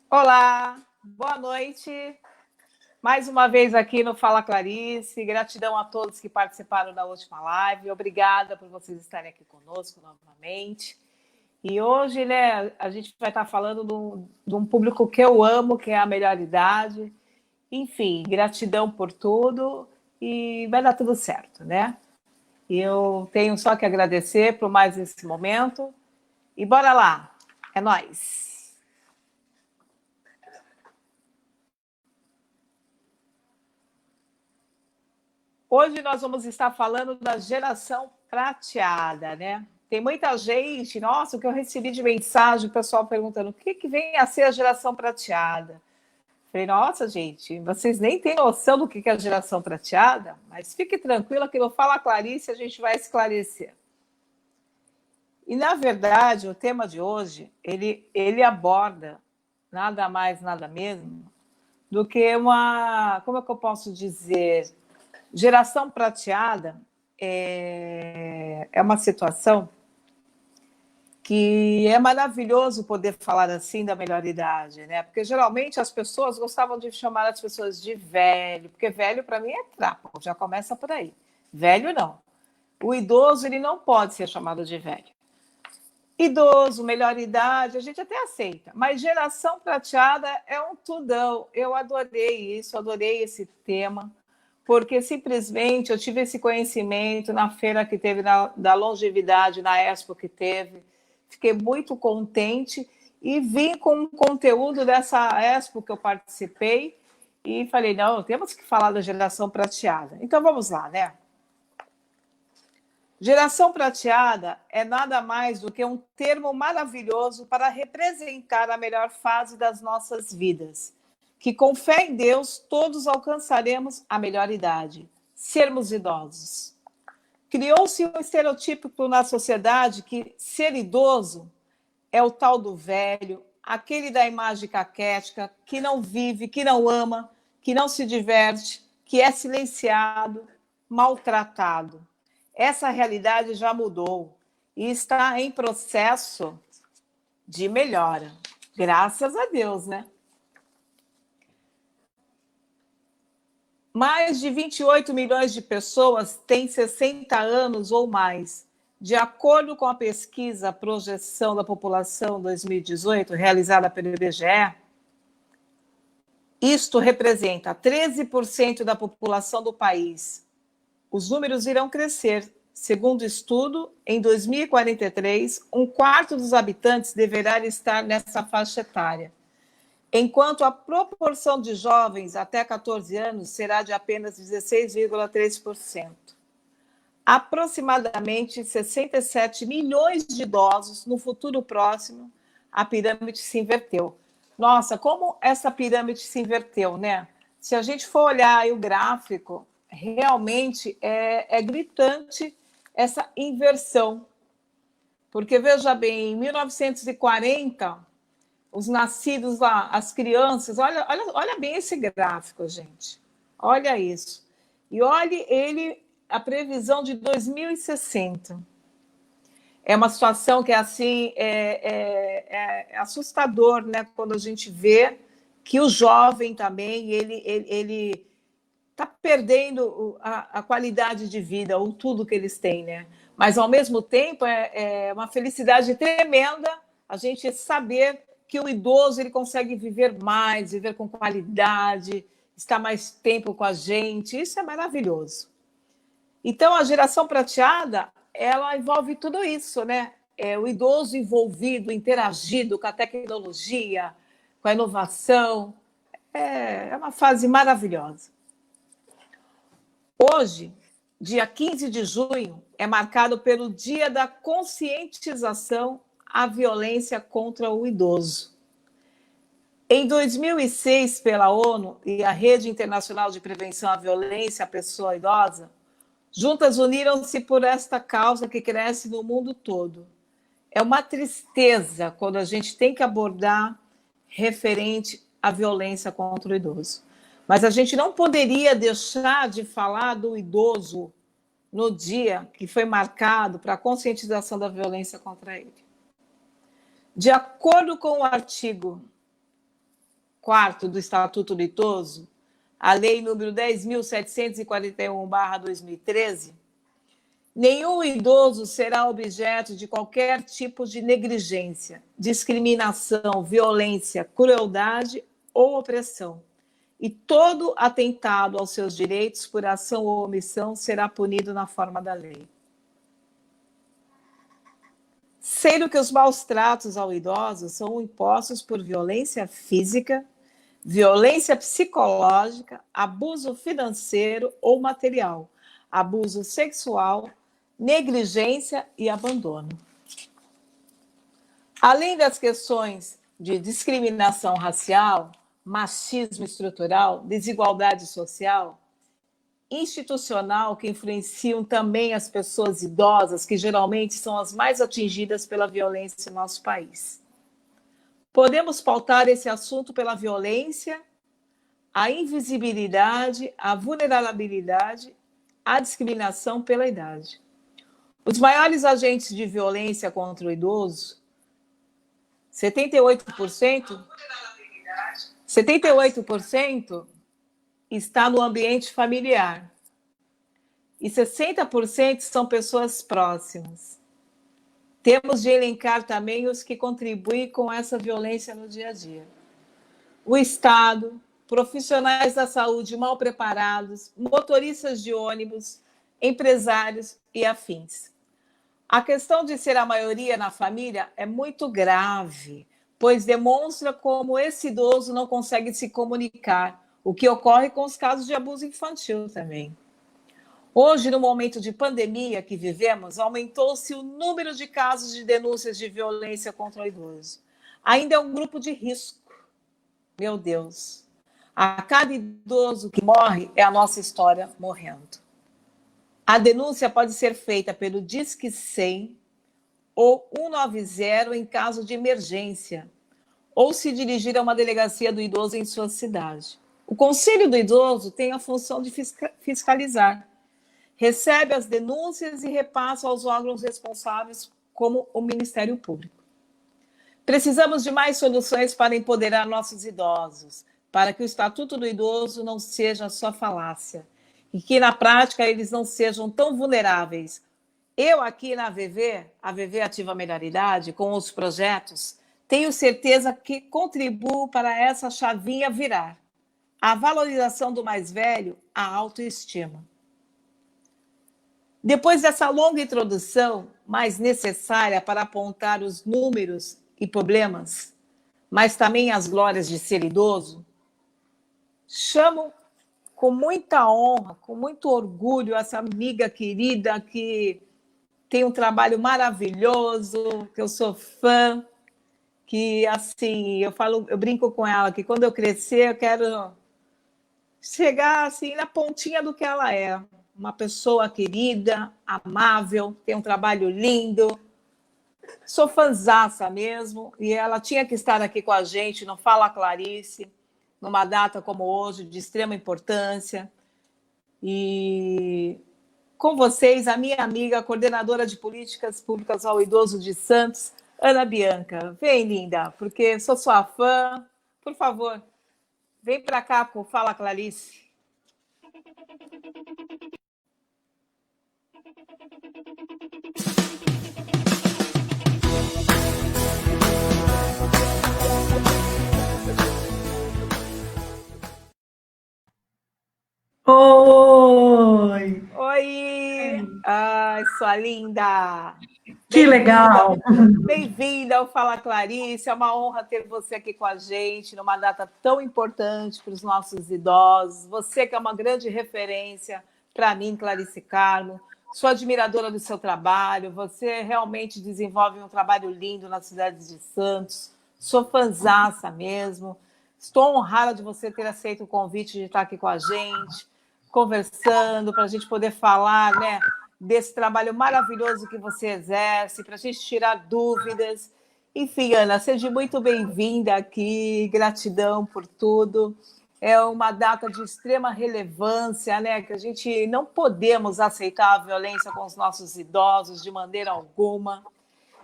Olá, boa noite. Mais uma vez aqui no Fala Clarice. Gratidão a todos que participaram da última live. Obrigada por vocês estarem aqui conosco novamente. E hoje, né, a gente vai estar falando de um público que eu amo, que é a melhor idade. Enfim, gratidão por tudo e vai dar tudo certo, né? E eu tenho só que agradecer por mais esse momento. E bora lá, é nóis! Hoje nós vamos estar falando da geração prateada, né? Tem muita gente, nossa, o que eu recebi de mensagem, o pessoal perguntando o que vem a ser a geração prateada. Falei, nossa, gente, vocês nem têm noção do que é a geração prateada, mas fique tranquila que no Fala Clarice a gente vai esclarecer. E, na verdade, o tema de hoje, ele aborda nada mais, nada menos do que como é que eu posso dizer, geração prateada é uma situação que é maravilhoso poder falar assim da melhor idade, né? Porque geralmente as pessoas gostavam de chamar as pessoas de velho, porque velho para mim é trapo, já começa por aí. Velho não. O idoso ele não pode ser chamado de velho. Idoso, melhor idade, a gente até aceita, mas geração prateada é um tudão. Eu adorei isso, adorei esse tema, porque simplesmente eu tive esse conhecimento na feira que teve da longevidade, na Expo que teve. Fiquei muito contente e vim com o conteúdo dessa Expo que eu participei e falei, não, temos que falar da geração prateada. Então vamos lá, né? Geração prateada é nada mais do que um termo maravilhoso para representar a melhor fase das nossas vidas, que com fé em Deus todos alcançaremos a melhor idade, sermos idosos. Criou-se um estereotipo na sociedade que ser idoso é o tal do velho, aquele da imagem caquética, que não vive, que não ama, que não se diverte, que é silenciado, maltratado. Essa realidade já mudou e está em processo de melhora. Graças a Deus, né? Mais de 28 milhões de pessoas têm 60 anos ou mais. De acordo com a pesquisa Projeção da População 2018, realizada pelo IBGE, isto representa 13% da população do país. Os números irão crescer. Segundo o estudo, em 2043, um quarto dos habitantes deverá estar nessa faixa etária, enquanto a proporção de jovens até 14 anos será de apenas 16,3%. Aproximadamente 67 milhões de idosos no futuro próximo, a pirâmide se inverteu. Nossa, como essa pirâmide se inverteu, né? Se a gente for olhar aí o gráfico, realmente é gritante essa inversão. Porque, veja bem, em 1940, os nascidos lá, as crianças, olha bem esse gráfico, gente. Olha isso. E olhe a previsão de 2060. É uma situação que assim é assustador, né? Quando a gente vê que o jovem também ele está perdendo a qualidade de vida, ou tudo que eles têm, né? Mas, ao mesmo tempo, é uma felicidade tremenda a gente saber que o idoso ele consegue viver mais, viver com qualidade, estar mais tempo com a gente. Isso é maravilhoso. Então, a geração prateada, ela envolve tudo isso, né? O idoso envolvido, interagido com a tecnologia, com a inovação. É uma fase maravilhosa. Hoje, dia 15 de junho, é marcado pelo Dia da Conscientização à Violência contra o Idoso. Em 2006, pela ONU e a Rede Internacional de Prevenção à Violência à Pessoa Idosa, juntas uniram-se por esta causa que cresce no mundo todo. É uma tristeza quando a gente tem que abordar referente à violência contra o idoso. Mas a gente não poderia deixar de falar do idoso no dia que foi marcado para a conscientização da violência contra ele. De acordo com o artigo 4º do Estatuto do Idoso, a Lei número 10.741/2013, nenhum idoso será objeto de qualquer tipo de negligência, discriminação, violência, crueldade ou opressão. E todo atentado aos seus direitos por ação ou omissão será punido na forma da lei. Sendo que os maus tratos ao idoso são impostos por violência física, violência psicológica, abuso financeiro ou material, abuso sexual, negligência e abandono. Além das questões de discriminação racial, machismo estrutural, desigualdade social, institucional, que influenciam também as pessoas idosas, que geralmente são as mais atingidas pela violência no nosso país. Podemos pautar esse assunto pela violência, a invisibilidade, a vulnerabilidade, a discriminação pela idade. Os maiores agentes de violência contra o idoso, 78% está no ambiente familiar e 60% são pessoas próximas. Temos de elencar também os que contribuem com essa violência no dia a dia. O Estado, profissionais da saúde mal preparados, motoristas de ônibus, empresários e afins. A questão de ser a maioria na família é muito grave, pois demonstra como esse idoso não consegue se comunicar, o que ocorre com os casos de abuso infantil também. Hoje, no momento de pandemia que vivemos, aumentou-se o número de casos de denúncias de violência contra o idoso. Ainda é um grupo de risco. Meu Deus. A cada idoso que morre é a nossa história morrendo. A denúncia pode ser feita pelo Disque 100 ou 190 em caso de emergência, ou se dirigir a uma delegacia do idoso em sua cidade. O Conselho do Idoso tem a função de fiscalizar. Recebe as denúncias e repassa aos órgãos responsáveis, como o Ministério Público. Precisamos de mais soluções para empoderar nossos idosos, para que o Estatuto do Idoso não seja só falácia, e que, na prática, eles não sejam tão vulneráveis. Eu, aqui na AVV Ativa a Melhoridade, com os projetos, tenho certeza que contribuo para essa chavinha virar. A valorização do mais velho, a autoestima. Depois dessa longa introdução, mais necessária para apontar os números e problemas, mas também as glórias de ser idoso, chamo com muita honra, com muito orgulho, essa amiga querida que tem um trabalho maravilhoso, que eu sou fã, que, assim, eu brinco com ela que quando eu crescer, eu quero chegar, assim, na pontinha do que ela é. Uma pessoa querida, amável, tem um trabalho lindo. Sou fãzaça mesmo, e ela tinha que estar aqui com a gente no Fala Clarice, numa data como hoje, de extrema importância. E com vocês, a minha amiga, coordenadora de políticas públicas ao idoso de Santos, Ana Bianca. Vem, linda, porque sou sua fã. Por favor, vem para cá com o Fala Clarice. Oi! Oi! Ai, sua linda! Que legal! Bem-vinda ao Fala Clarice, é uma honra ter você aqui com a gente numa data tão importante para os nossos idosos. Você que é uma grande referência para mim, Clarice Carmo, sou admiradora do seu trabalho, você realmente desenvolve um trabalho lindo na cidade de Santos, sou fãzaça mesmo, estou honrada de você ter aceito o convite de estar aqui com a gente, conversando, para a gente poder falar, né, desse trabalho maravilhoso que você exerce, para a gente tirar dúvidas. Enfim, Ana, seja muito bem-vinda aqui, gratidão por tudo. É uma data de extrema relevância, né, que a gente não podemos aceitar a violência com os nossos idosos de maneira alguma.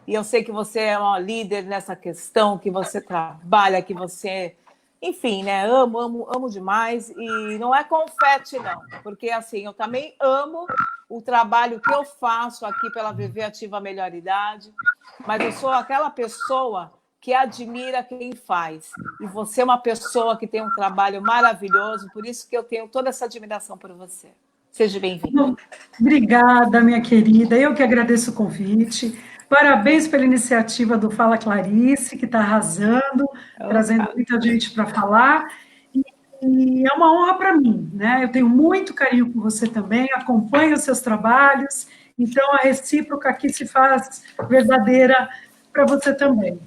E eu sei que você é uma líder nessa questão, que você trabalha, que você Enfim, né? Amo demais. E não é confete, não. Porque, assim, eu também amo o trabalho que eu faço aqui pela VV Ativa Melhor Idade, mas eu sou aquela pessoa que admira quem faz. E você é uma pessoa que tem um trabalho maravilhoso, por isso que eu tenho toda essa admiração por você. Seja bem-vinda. Obrigada, minha querida. Eu que agradeço o convite. Parabéns pela iniciativa do Fala Clarice, que está arrasando, trazendo muita gente para falar. E é uma honra para mim, né? Eu tenho muito carinho por você também, acompanho os seus trabalhos, então a recíproca aqui se faz verdadeira para você também.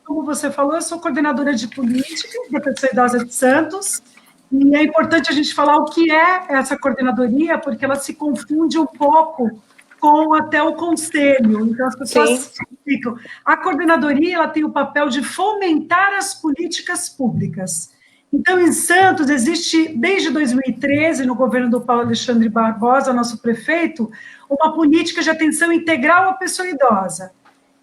Como você falou, eu sou coordenadora de política da Pessoa Idosa de Santos, e é importante a gente falar o que é essa coordenadoria, porque ela se confunde um pouco com até o conselho. Então, as pessoas ficam... A coordenadoria ela tem o papel de fomentar as políticas públicas. Então, em Santos, existe, desde 2013, no governo do Paulo Alexandre Barbosa, nosso prefeito, uma política de atenção integral à pessoa idosa,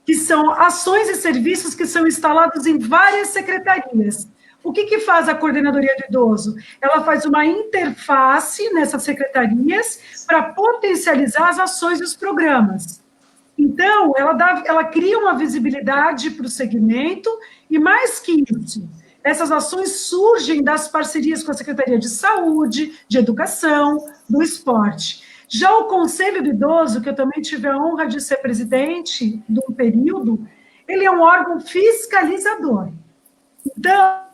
que são ações e serviços que são instalados em várias secretarias. O que faz a Coordenadoria do Idoso? Ela faz uma interface nessas secretarias para potencializar as ações e os programas. Então, ela cria uma visibilidade para o segmento, e mais que isso, essas ações surgem das parcerias com a Secretaria de Saúde, de Educação, do Esporte. Já o Conselho do Idoso, que eu também tive a honra de ser presidente de um período, ele é um órgão fiscalizador. Então,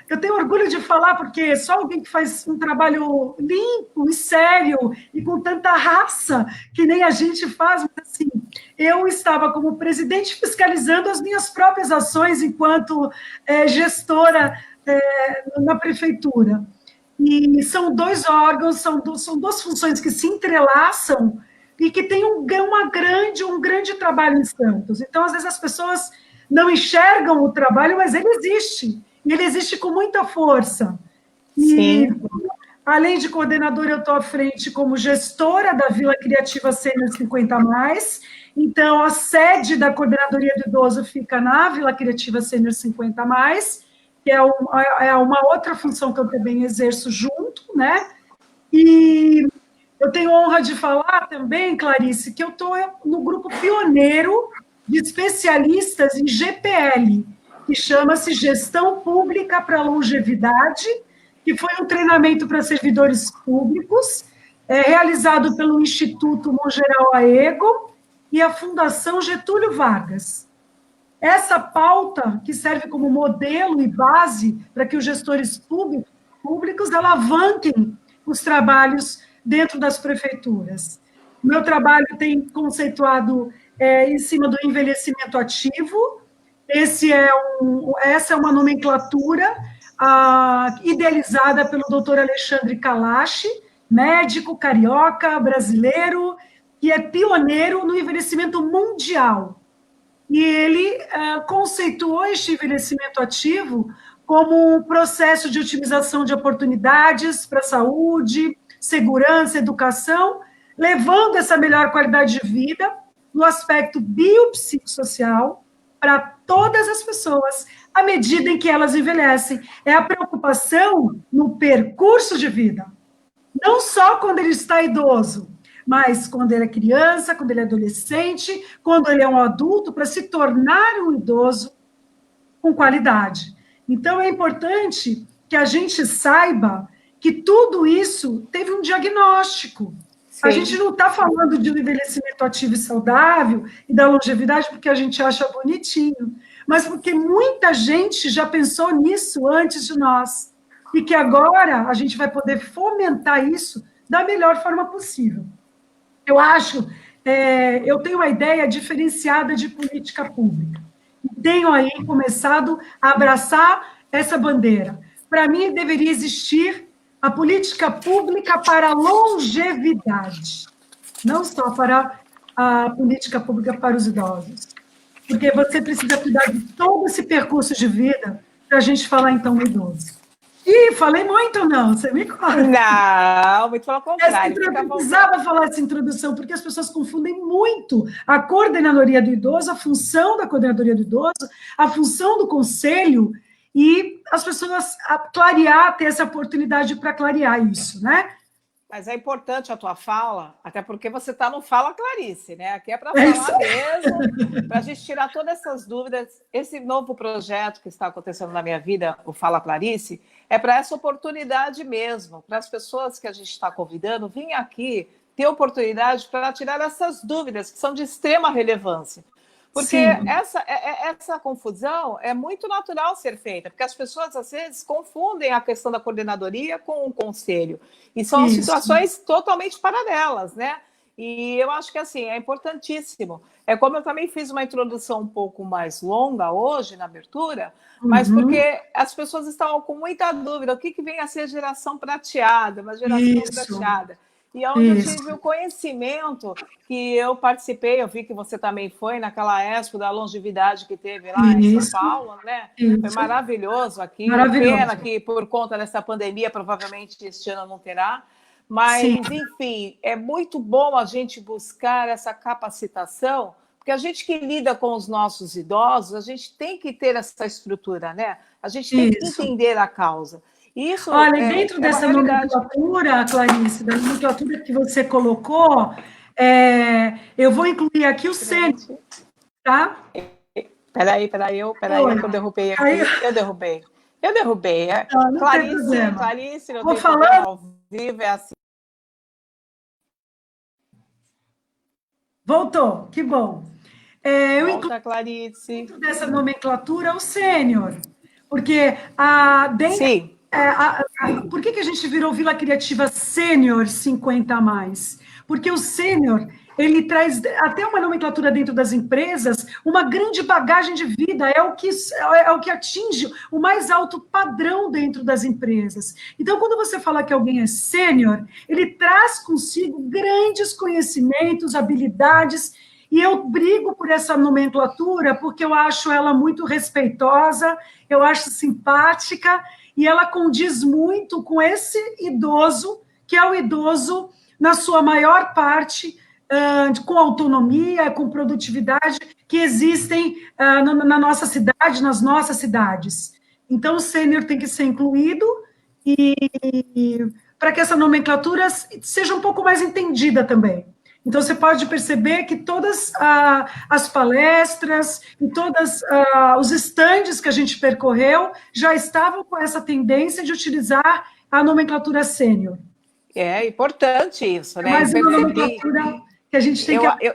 eu tenho orgulho de falar, porque só alguém que faz um trabalho limpo e sério e com tanta raça que nem a gente faz, mas assim, eu estava como presidente fiscalizando as minhas próprias ações enquanto gestora na prefeitura. E são dois órgãos, são duas funções que se entrelaçam e que têm um grande trabalho em Santos. Então, às vezes, as pessoas não enxergam o trabalho, mas ele existe. E ele existe com muita força. E, além de coordenadora, eu estou à frente como gestora da Vila Criativa Sênior 50+. Então, a sede da Coordenadoria do Idoso fica na Vila Criativa Sênior 50+, que é uma outra função que eu também exerço junto, né? E eu tenho honra de falar também, Clarice, que eu estou no grupo pioneiro de especialistas em GPL, que chama-se Gestão Pública para a Longevidade, que foi um treinamento para servidores públicos, realizado pelo Instituto Mongeral Aego e a Fundação Getúlio Vargas. Essa pauta, que serve como modelo e base para que os gestores públicos alavanquem os trabalhos dentro das prefeituras. O meu trabalho tem conceituado em cima do envelhecimento ativo. Essa é uma nomenclatura idealizada pelo doutor Alexandre Kalash, médico carioca brasileiro, que é pioneiro no envelhecimento mundial. E ele conceituou este envelhecimento ativo como um processo de otimização de oportunidades para a saúde, segurança, educação, levando essa melhor qualidade de vida no aspecto biopsicossocial para todas as pessoas, à medida em que elas envelhecem. É a preocupação no percurso de vida, não só quando ele está idoso, mas quando ele é criança, quando ele é adolescente, quando ele é um adulto, para se tornar um idoso com qualidade. Então, é importante que a gente saiba que tudo isso teve um diagnóstico. Sim. A gente não está falando de um envelhecimento ativo e saudável e da longevidade porque a gente acha bonitinho, mas porque muita gente já pensou nisso antes de nós, e que agora a gente vai poder fomentar isso da melhor forma possível. Eu acho, eu tenho uma ideia diferenciada de política pública. Tenho aí começado a abraçar essa bandeira. Para mim, deveria existir a política pública para a longevidade, não só para a política pública para os idosos. Porque você precisa cuidar de todo esse percurso de vida para a gente falar, então, no idoso. Ih, falei muito, não, você me conta. Não, muito pelo contrário. Eu precisava falar essa introdução, porque as pessoas confundem muito a coordenadoria do idoso, a função da coordenadoria do idoso, a função do conselho, e as pessoas clarear, ter essa oportunidade para clarear isso, né? Mas é importante a tua fala, até porque você está no Fala Clarice, né? Aqui é para É isso. falar mesmo, para a gente tirar todas essas dúvidas. Esse novo projeto que está acontecendo na minha vida, o Fala Clarice, é para essa oportunidade mesmo, para as pessoas que a gente está convidando vir aqui ter oportunidade para tirar essas dúvidas que são de extrema relevância. Porque Sim, essa confusão é muito natural ser feita, porque as pessoas, às vezes, confundem a questão da coordenadoria com o conselho. E são isso. situações totalmente paralelas, né? E eu acho que, assim, é importantíssimo. É como eu também fiz uma introdução um pouco mais longa hoje, na abertura, mas Uhum, porque as pessoas estavam com muita dúvida. O que vem a ser geração prateada, uma geração isso, prateada? E é onde eu tive isso, o conhecimento que eu participei, eu vi que você também foi naquela Expo da Longevidade que teve lá em São isso, Paulo, né? Foi isso. maravilhoso aquilo. Pena Maravilhoso. que por conta dessa pandemia, provavelmente este ano não terá. Sim, Mas, enfim, é muito bom a gente buscar essa capacitação, porque a gente que lida com os nossos idosos, a gente tem que ter essa estrutura, né? A gente tem que isso. entender a causa. E isso Olha, e dentro é uma dessa realidade. nomenclatura, Clarice, da nomenclatura que você colocou, eu vou incluir aqui o sênior, tá? Peraí, Oi, que eu derrubei caiu. aqui. Eu derrubei. Não, não tem Clarice, problema. Clarice, não Vou tem problema falando, ao vivo, é assim. voltou, que bom. Eu incluí Volta, Clarice. dentro dessa nomenclatura o sênior, porque Sim, por que a gente virou Vila Criativa Sênior 50 a mais? Porque o sênior, ele traz até uma nomenclatura dentro das empresas, uma grande bagagem de vida, é o que atinge o mais alto padrão dentro das empresas. Então, quando você fala que alguém é sênior, ele traz consigo grandes conhecimentos, habilidades, e eu brigo por essa nomenclatura porque eu acho ela muito respeitosa, eu acho simpática, e ela condiz muito com esse idoso, que é o idoso, na sua maior parte, com autonomia, com produtividade, que existem na nossa cidade, nas nossas cidades. Então, o sênior tem que ser incluído e para que essa nomenclatura seja um pouco mais entendida também. Então, você pode perceber que todas as palestras e todos os estandes que a gente percorreu já estavam com essa tendência de utilizar a nomenclatura sênior. é importante isso, É né? Eu mais uma percebi. nomenclatura que a gente tem Eu, que... eu,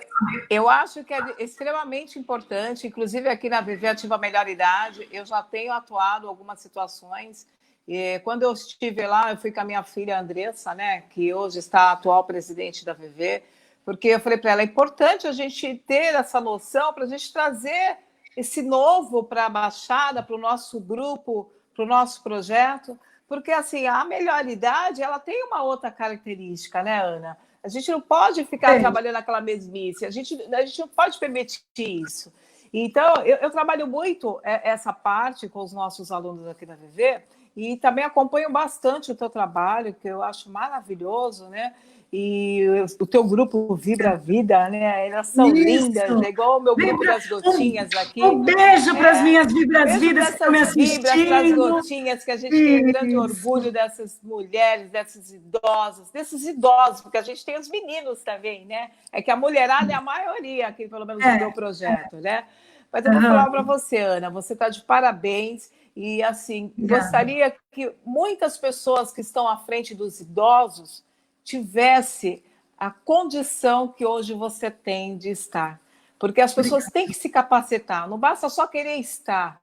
eu acho que é extremamente importante, inclusive aqui na Viver Ativa Melhor Idade, eu já tenho atuado em algumas situações. E quando eu estive lá, eu fui com a minha filha Andressa, né, que hoje está a atual presidente da Viver, porque eu falei para ela, é importante a gente ter essa noção para a gente trazer esse novo para a Baixada, para o nosso grupo, para o nosso projeto, porque assim, a melhor idade, ela tem uma outra característica, né, Ana? A gente não pode ficar Tem. trabalhando naquela mesmice, a gente não pode permitir isso. Então, eu trabalho muito essa parte com os nossos alunos aqui da VV e também acompanho bastante o teu trabalho, que eu acho maravilhoso, né? E o teu grupo Vibra Vida, né? Elas são lindas, Isso. é igual o meu grupo Vibra, das gotinhas aqui. um beijo para as minhas vibras Beijo vidas para que estão me essas vibras, para as assistindo. gotinhas, que a gente tem um grande Isso. orgulho dessas mulheres, desses idosos, porque a gente tem os meninos também, né? É que a mulherada é a maioria aqui, pelo menos no meu projeto, né? Mas eu vou falar para você, Ana, você está de parabéns e, assim, Obrigada. gostaria que muitas pessoas que estão à frente dos idosos tivesse a condição que hoje você tem de estar. Porque as pessoas Obrigada. têm que se capacitar, não basta só querer estar.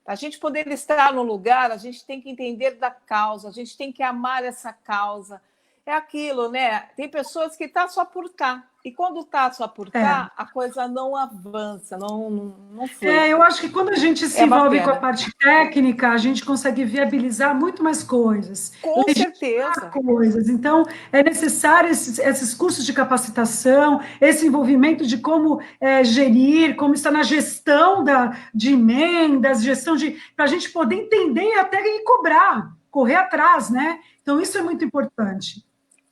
Para a gente poder estar no lugar, a gente tem que entender da causa, a gente tem que amar essa causa. É aquilo, né? Tem pessoas que estão só por estar. E quando está só por É. estar, a coisa não avança, não flui. Eu acho que quando a gente se É uma envolve com a pena. parte técnica, a gente consegue viabilizar muito mais coisas, Com legitimar certeza. coisas. Então, é necessário esses cursos de capacitação, esse envolvimento de como gerir, como está na gestão de emendas, gestão para a gente poder entender e até e cobrar, correr atrás, né? Então, isso é muito importante.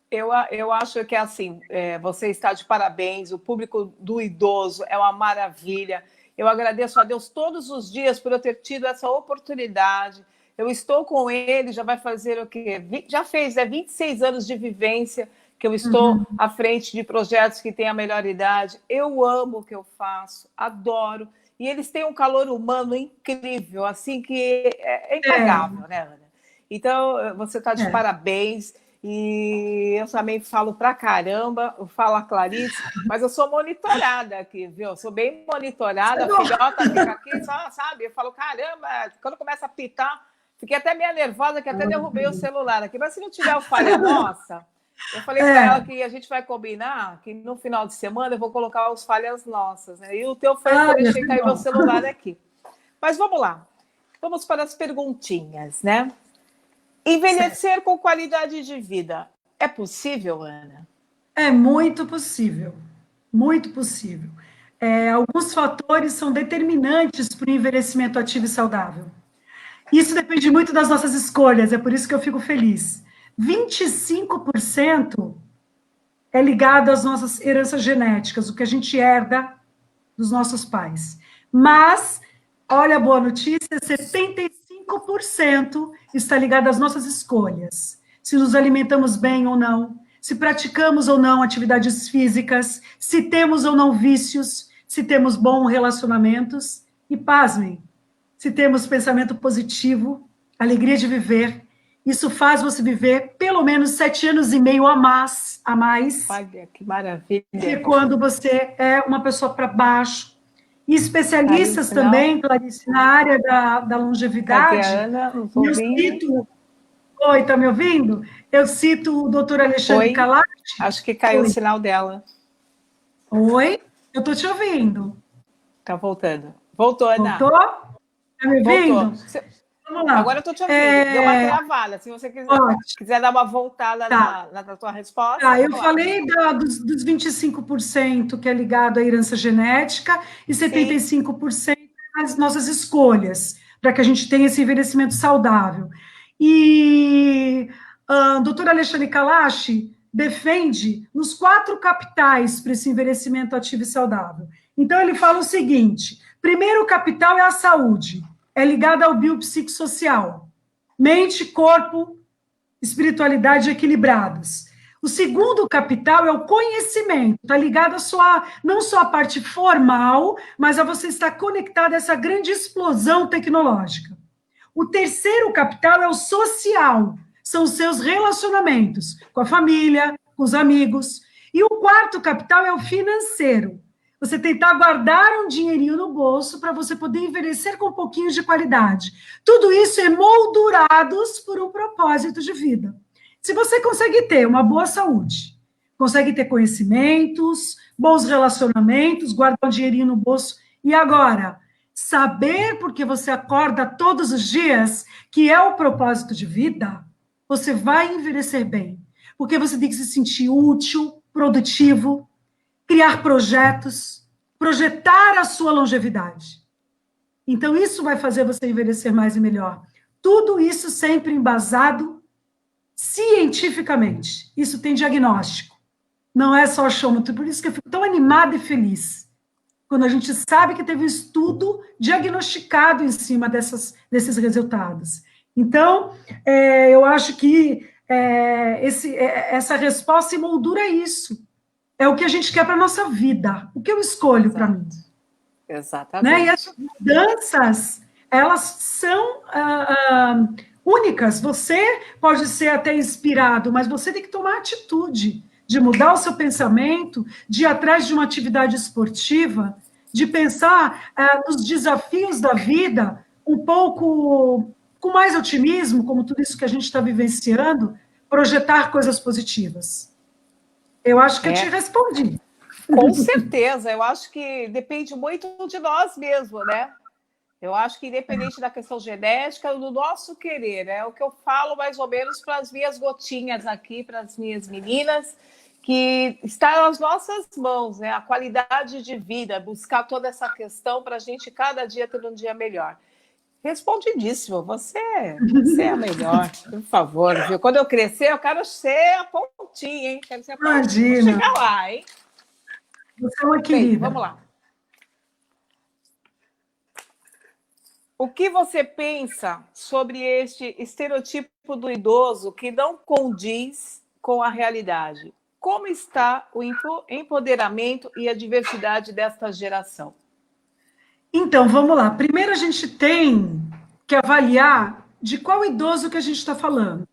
Eu acho que assim, você está de parabéns, o público do idoso é uma maravilha. Eu agradeço a Deus todos os dias por eu ter tido essa oportunidade. Eu estou com ele, já vai fazer o quê? Já fez, 26 anos de vivência que eu estou à frente de projetos que têm a melhor idade. Eu amo o que eu faço, adoro. E eles têm um calor humano incrível, assim, que é impagável, né, Ana? Então, você está de parabéns. E eu também falo pra caramba, eu falo a Clarice, mas eu sou monitorada aqui, viu? Eu sou bem monitorada, a filhota fica aqui, só, sabe? Eu falo, caramba, quando começa a pitar, fiquei até meio nervosa, que até derrubei o celular aqui. Mas se não tiver o falha nossa, eu falei para ela que a gente vai combinar que no final de semana eu vou colocar os falhas nossas, né? E o teu foi que eu deixei cair meu celular aqui. Mas vamos lá, vamos para as perguntinhas, né? Envelhecer com qualidade de vida é possível, Ana? É muito possível, muito possível. Alguns fatores são determinantes para o envelhecimento ativo e saudável. Isso depende muito das nossas escolhas, é por isso que eu fico feliz. 25% é ligado às nossas heranças genéticas, o que a gente herda dos nossos pais. Mas, olha a boa notícia, 75% está ligado às nossas escolhas. Se nos alimentamos bem ou não, se praticamos ou não atividades físicas, se temos ou não vícios, se temos bons relacionamentos. E, pasmem, se temos pensamento positivo, alegria de viver, isso faz você viver pelo menos 7 anos e meio a mais. Olha, que maravilha. Que quando você é uma pessoa para baixo. E especialistas também, Clarice, na área da longevidade. Cadê a Ana? Eu cito... Oi, está me ouvindo? Eu cito o doutor Alexandre Kalash. Acho que caiu o sinal dela. Oi, eu estou te ouvindo. Está voltando. Voltou, Ana. Voltou? Está me ouvindo? Vamos lá. Agora eu estou te ouvindo. Deu uma travada. Se você quiser dar uma voltada na tua resposta. Tá, eu falei dos 25% que é ligado à herança genética e 75% às nossas escolhas, para que a gente tenha esse envelhecimento saudável. E o doutor Alexandre Kalash defende nos 4 capitais para esse envelhecimento ativo e saudável. Então, ele fala o seguinte: primeiro capital é a saúde, é ligado ao biopsicossocial, mente, corpo, espiritualidade equilibrados. O segundo capital é o conhecimento, está ligado a não só a parte formal, mas a você estar conectado a essa grande explosão tecnológica. O terceiro capital é o social, são os seus relacionamentos com a família, com os amigos. E o quarto capital é o financeiro. Você tentar guardar um dinheirinho no bolso para você poder envelhecer com um pouquinho de qualidade. Tudo isso é moldurados por um propósito de vida. Se você consegue ter uma boa saúde, consegue ter conhecimentos, bons relacionamentos, guardar um dinheirinho no bolso, e agora, saber porque você acorda todos os dias, que é o propósito de vida, você vai envelhecer bem. Porque você tem que se sentir útil, produtivo, criar projetos, projetar a sua longevidade. Então, isso vai fazer você envelhecer mais e melhor. Tudo isso sempre embasado cientificamente. Isso tem diagnóstico. Não é só achômetro. Por isso que eu fico tão animada e feliz. Quando a gente sabe que teve um estudo diagnosticado em cima desses resultados. Então, eu acho que essa resposta emoldura isso. É o que a gente quer para a nossa vida. O que eu escolho para mim. Exatamente. Né? E essas mudanças, elas são únicas. Você pode ser até inspirado, mas você tem que tomar atitude de mudar o seu pensamento, de ir atrás de uma atividade esportiva, de pensar nos desafios da vida um pouco com mais otimismo, como tudo isso que a gente está vivenciando, projetar coisas positivas. Eu acho que eu te respondi. Com certeza, eu acho que depende muito de nós mesmos, né? Eu acho que independente da questão genética, do nosso querer, é o que eu falo mais ou menos para as minhas gotinhas aqui, para as minhas meninas, que está nas nossas mãos, né? A qualidade de vida, buscar toda essa questão para a gente cada dia ter um dia melhor. Respondidíssimo, você é a melhor, por favor, viu? Quando eu crescer, eu quero ser a pontinha, hein? Quero ser a pontinha. Imagina. Vou chegar lá, hein? Você é uma querida. Bem, vamos lá. O que você pensa sobre este estereotipo do idoso que não condiz com a realidade? Como está o empoderamento e a diversidade desta geração? Então, vamos lá. Primeiro, a gente tem que avaliar de qual idoso que a gente está falando.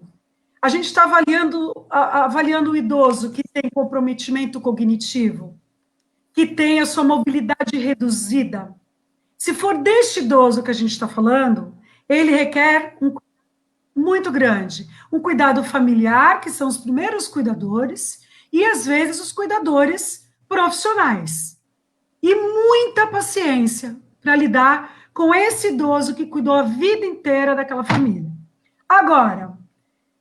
A gente está avaliando o idoso que tem comprometimento cognitivo, que tem a sua mobilidade reduzida. Se for deste idoso que a gente está falando, ele requer um muito grande, um cuidado familiar, que são os primeiros cuidadores, e às vezes os cuidadores profissionais. E muita paciência para lidar com esse idoso que cuidou a vida inteira daquela família. Agora,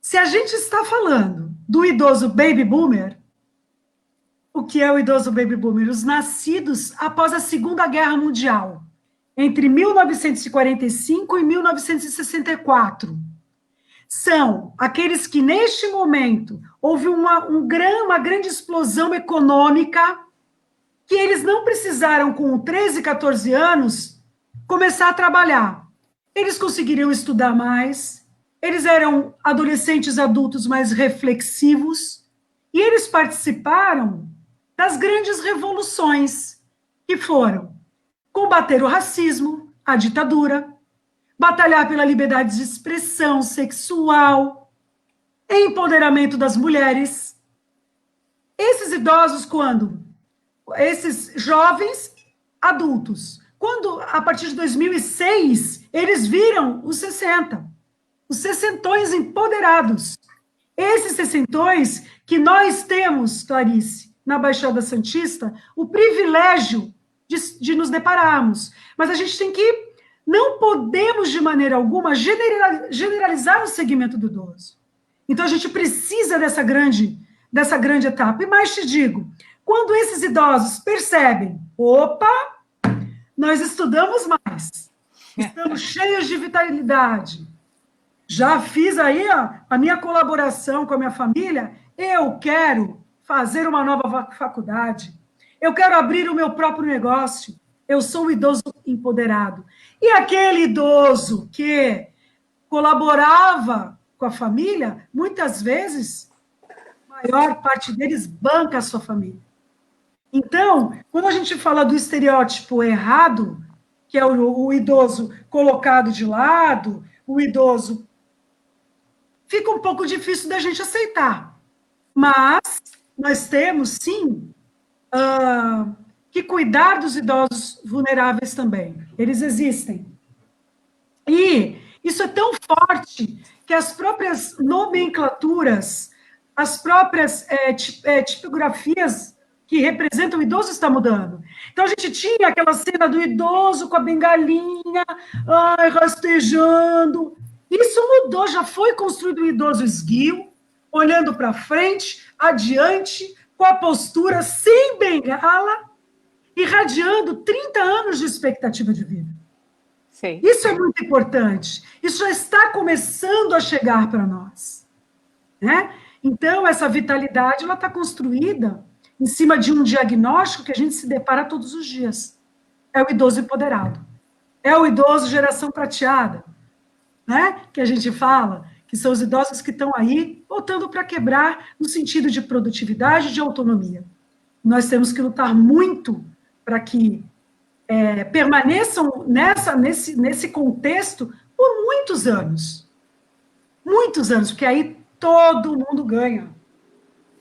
se a gente está falando do idoso baby boomer, o que é o idoso baby boomer? Os nascidos após a Segunda Guerra Mundial, entre 1945 e 1964. São aqueles que, neste momento, houve uma grande explosão econômica, que eles não precisaram, com 13, 14 anos, começar a trabalhar. Eles conseguiriam estudar mais, eles eram adolescentes adultos mais reflexivos, e eles participaram das grandes revoluções, que foram combater o racismo, a ditadura, batalhar pela liberdade de expressão sexual, empoderamento das mulheres. Esses idosos, esses jovens adultos, quando, a partir de 2006, eles viram os 60, os sessentões empoderados. Esses sessentões que nós temos, Clarice, na Baixada Santista, o privilégio de nos depararmos. Mas a gente tem que, não podemos de maneira alguma generalizar o segmento do idoso. Então a gente precisa dessa grande etapa. E mais te digo, quando esses idosos percebem, opa, nós estudamos mais, estamos cheios de vitalidade, já fiz aí a minha colaboração com a minha família, eu quero fazer uma nova faculdade, eu quero abrir o meu próprio negócio, eu sou um idoso empoderado. E aquele idoso que colaborava com a família, muitas vezes, a maior parte deles banca a sua família. Então, quando a gente fala do estereótipo errado, que é o idoso colocado de lado, o idoso, fica um pouco difícil da gente aceitar. Mas nós temos, sim, que cuidar dos idosos vulneráveis também. Eles existem. E isso é tão forte que as próprias nomenclaturas, as próprias tipografias que representam o idoso estão mudando. Então, a gente tinha aquela cena do idoso com a bengalinha, rastejando. Isso mudou, já foi construído um idoso esguio, olhando para frente, adiante, com a postura sem bengala, irradiando 30 anos de expectativa de vida. Sim. Isso é muito importante. Isso já está começando a chegar para nós. Né? Então, essa vitalidade ela está construída em cima de um diagnóstico que a gente se depara todos os dias. É o idoso empoderado. É o idoso geração prateada, né? Que a gente fala, que são os idosos que estão aí voltando para quebrar no sentido de produtividade e de autonomia. Nós temos que lutar muito para que permaneçam nesse contexto por muitos anos. Muitos anos, porque aí todo mundo ganha.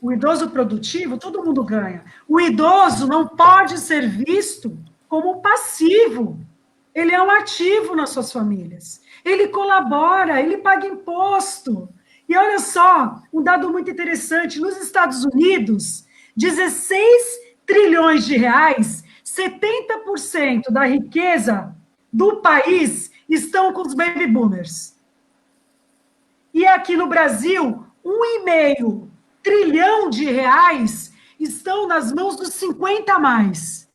O idoso produtivo, todo mundo ganha. O idoso não pode ser visto como passivo. Ele é um ativo nas suas famílias. Ele colabora, ele paga imposto. E olha só, um dado muito interessante, nos Estados Unidos, 16 trilhões de reais, 70% da riqueza do país estão com os baby boomers. E aqui no Brasil, 1,5 trilhão de reais estão nas mãos dos 50 a mais,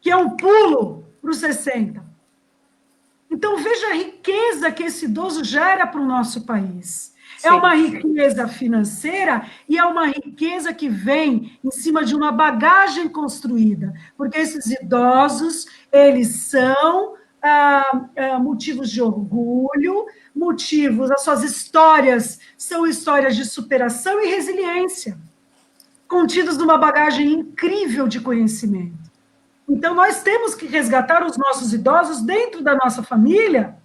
que é um pulo para os 60. Então, veja a riqueza que esse idoso gera para o nosso país. Sim, é uma riqueza financeira e é uma riqueza que vem em cima de uma bagagem construída, porque esses idosos, eles são motivos de orgulho, motivos, as suas histórias são histórias de superação e resiliência, contidos numa bagagem incrível de conhecimento. Então, nós temos que resgatar os nossos idosos dentro da nossa família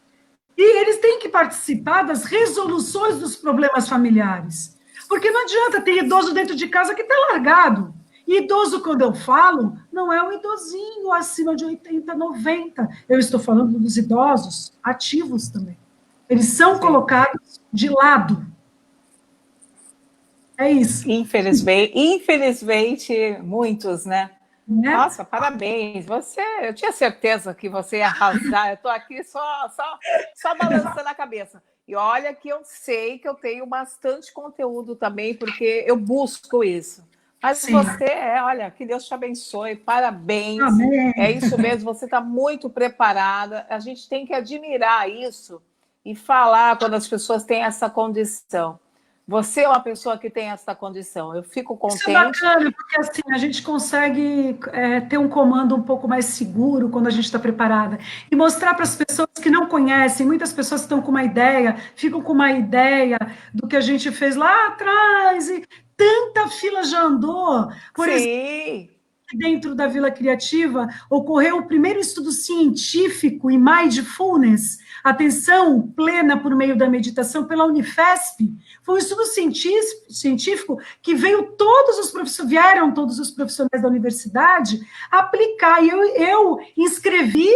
e eles têm que participar das resoluções dos problemas familiares. Porque não adianta ter idoso dentro de casa que está largado. E idoso, quando eu falo, não é um idosinho acima de 80, 90. Eu estou falando dos idosos ativos também. Eles são colocados de lado. É isso. Infelizmente, muitos, né? Nossa, parabéns. Eu tinha certeza que você ia arrasar. Eu estou aqui só balançando a cabeça. E olha que eu sei que eu tenho bastante conteúdo também, porque eu busco isso. Mas sim, você olha, que Deus te abençoe, parabéns. Amém. É isso mesmo, você está muito preparada. A gente tem que admirar isso e falar quando as pessoas têm essa condição. Você é uma pessoa que tem essa condição. Eu fico contente. Isso é bacana, porque assim, a gente consegue ter um comando um pouco mais seguro quando a gente está preparada. E mostrar para as pessoas que não conhecem, muitas pessoas estão com uma ideia, ficam com uma ideia do que a gente fez lá atrás, e tanta fila já andou. Por exemplo, dentro da Vila Criativa, ocorreu o primeiro estudo científico em mindfulness, atenção plena por meio da meditação, pela Unifesp. Foi um estudo científico que vieram todos os profissionais da universidade aplicar. E eu inscrevi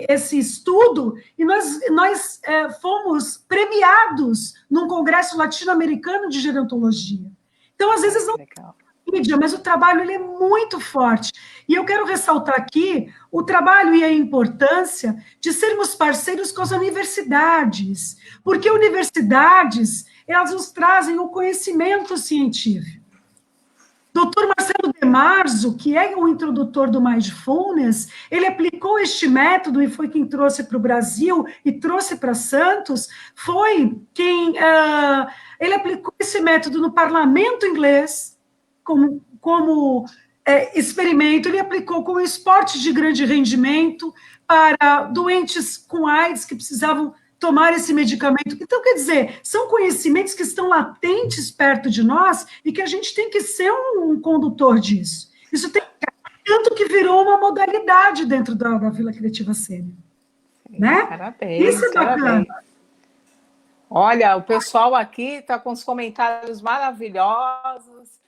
esse estudo e nós fomos premiados num congresso latino-americano de gerontologia. Então, às vezes, não mídia, mas o trabalho ele é muito forte. E eu quero ressaltar aqui o trabalho e a importância de sermos parceiros com as universidades, porque universidades, elas nos trazem o conhecimento científico. Dr. Marcelo De Marzo, que é o introdutor do Mindfulness, ele aplicou este método e foi quem trouxe para o Brasil e trouxe para Santos, foi quem... ele aplicou esse método no parlamento inglês, como experimento, ele aplicou como esporte de grande rendimento para doentes com AIDS que precisavam tomar esse medicamento. Então, quer dizer, são conhecimentos que estão latentes perto de nós e que a gente tem que ser um condutor disso. Isso tem tanto que virou uma modalidade dentro da Vila Criativa Sênior. Né? Parabéns. Isso é bacana. Parabéns. Olha, o pessoal aqui está com os comentários maravilhosos,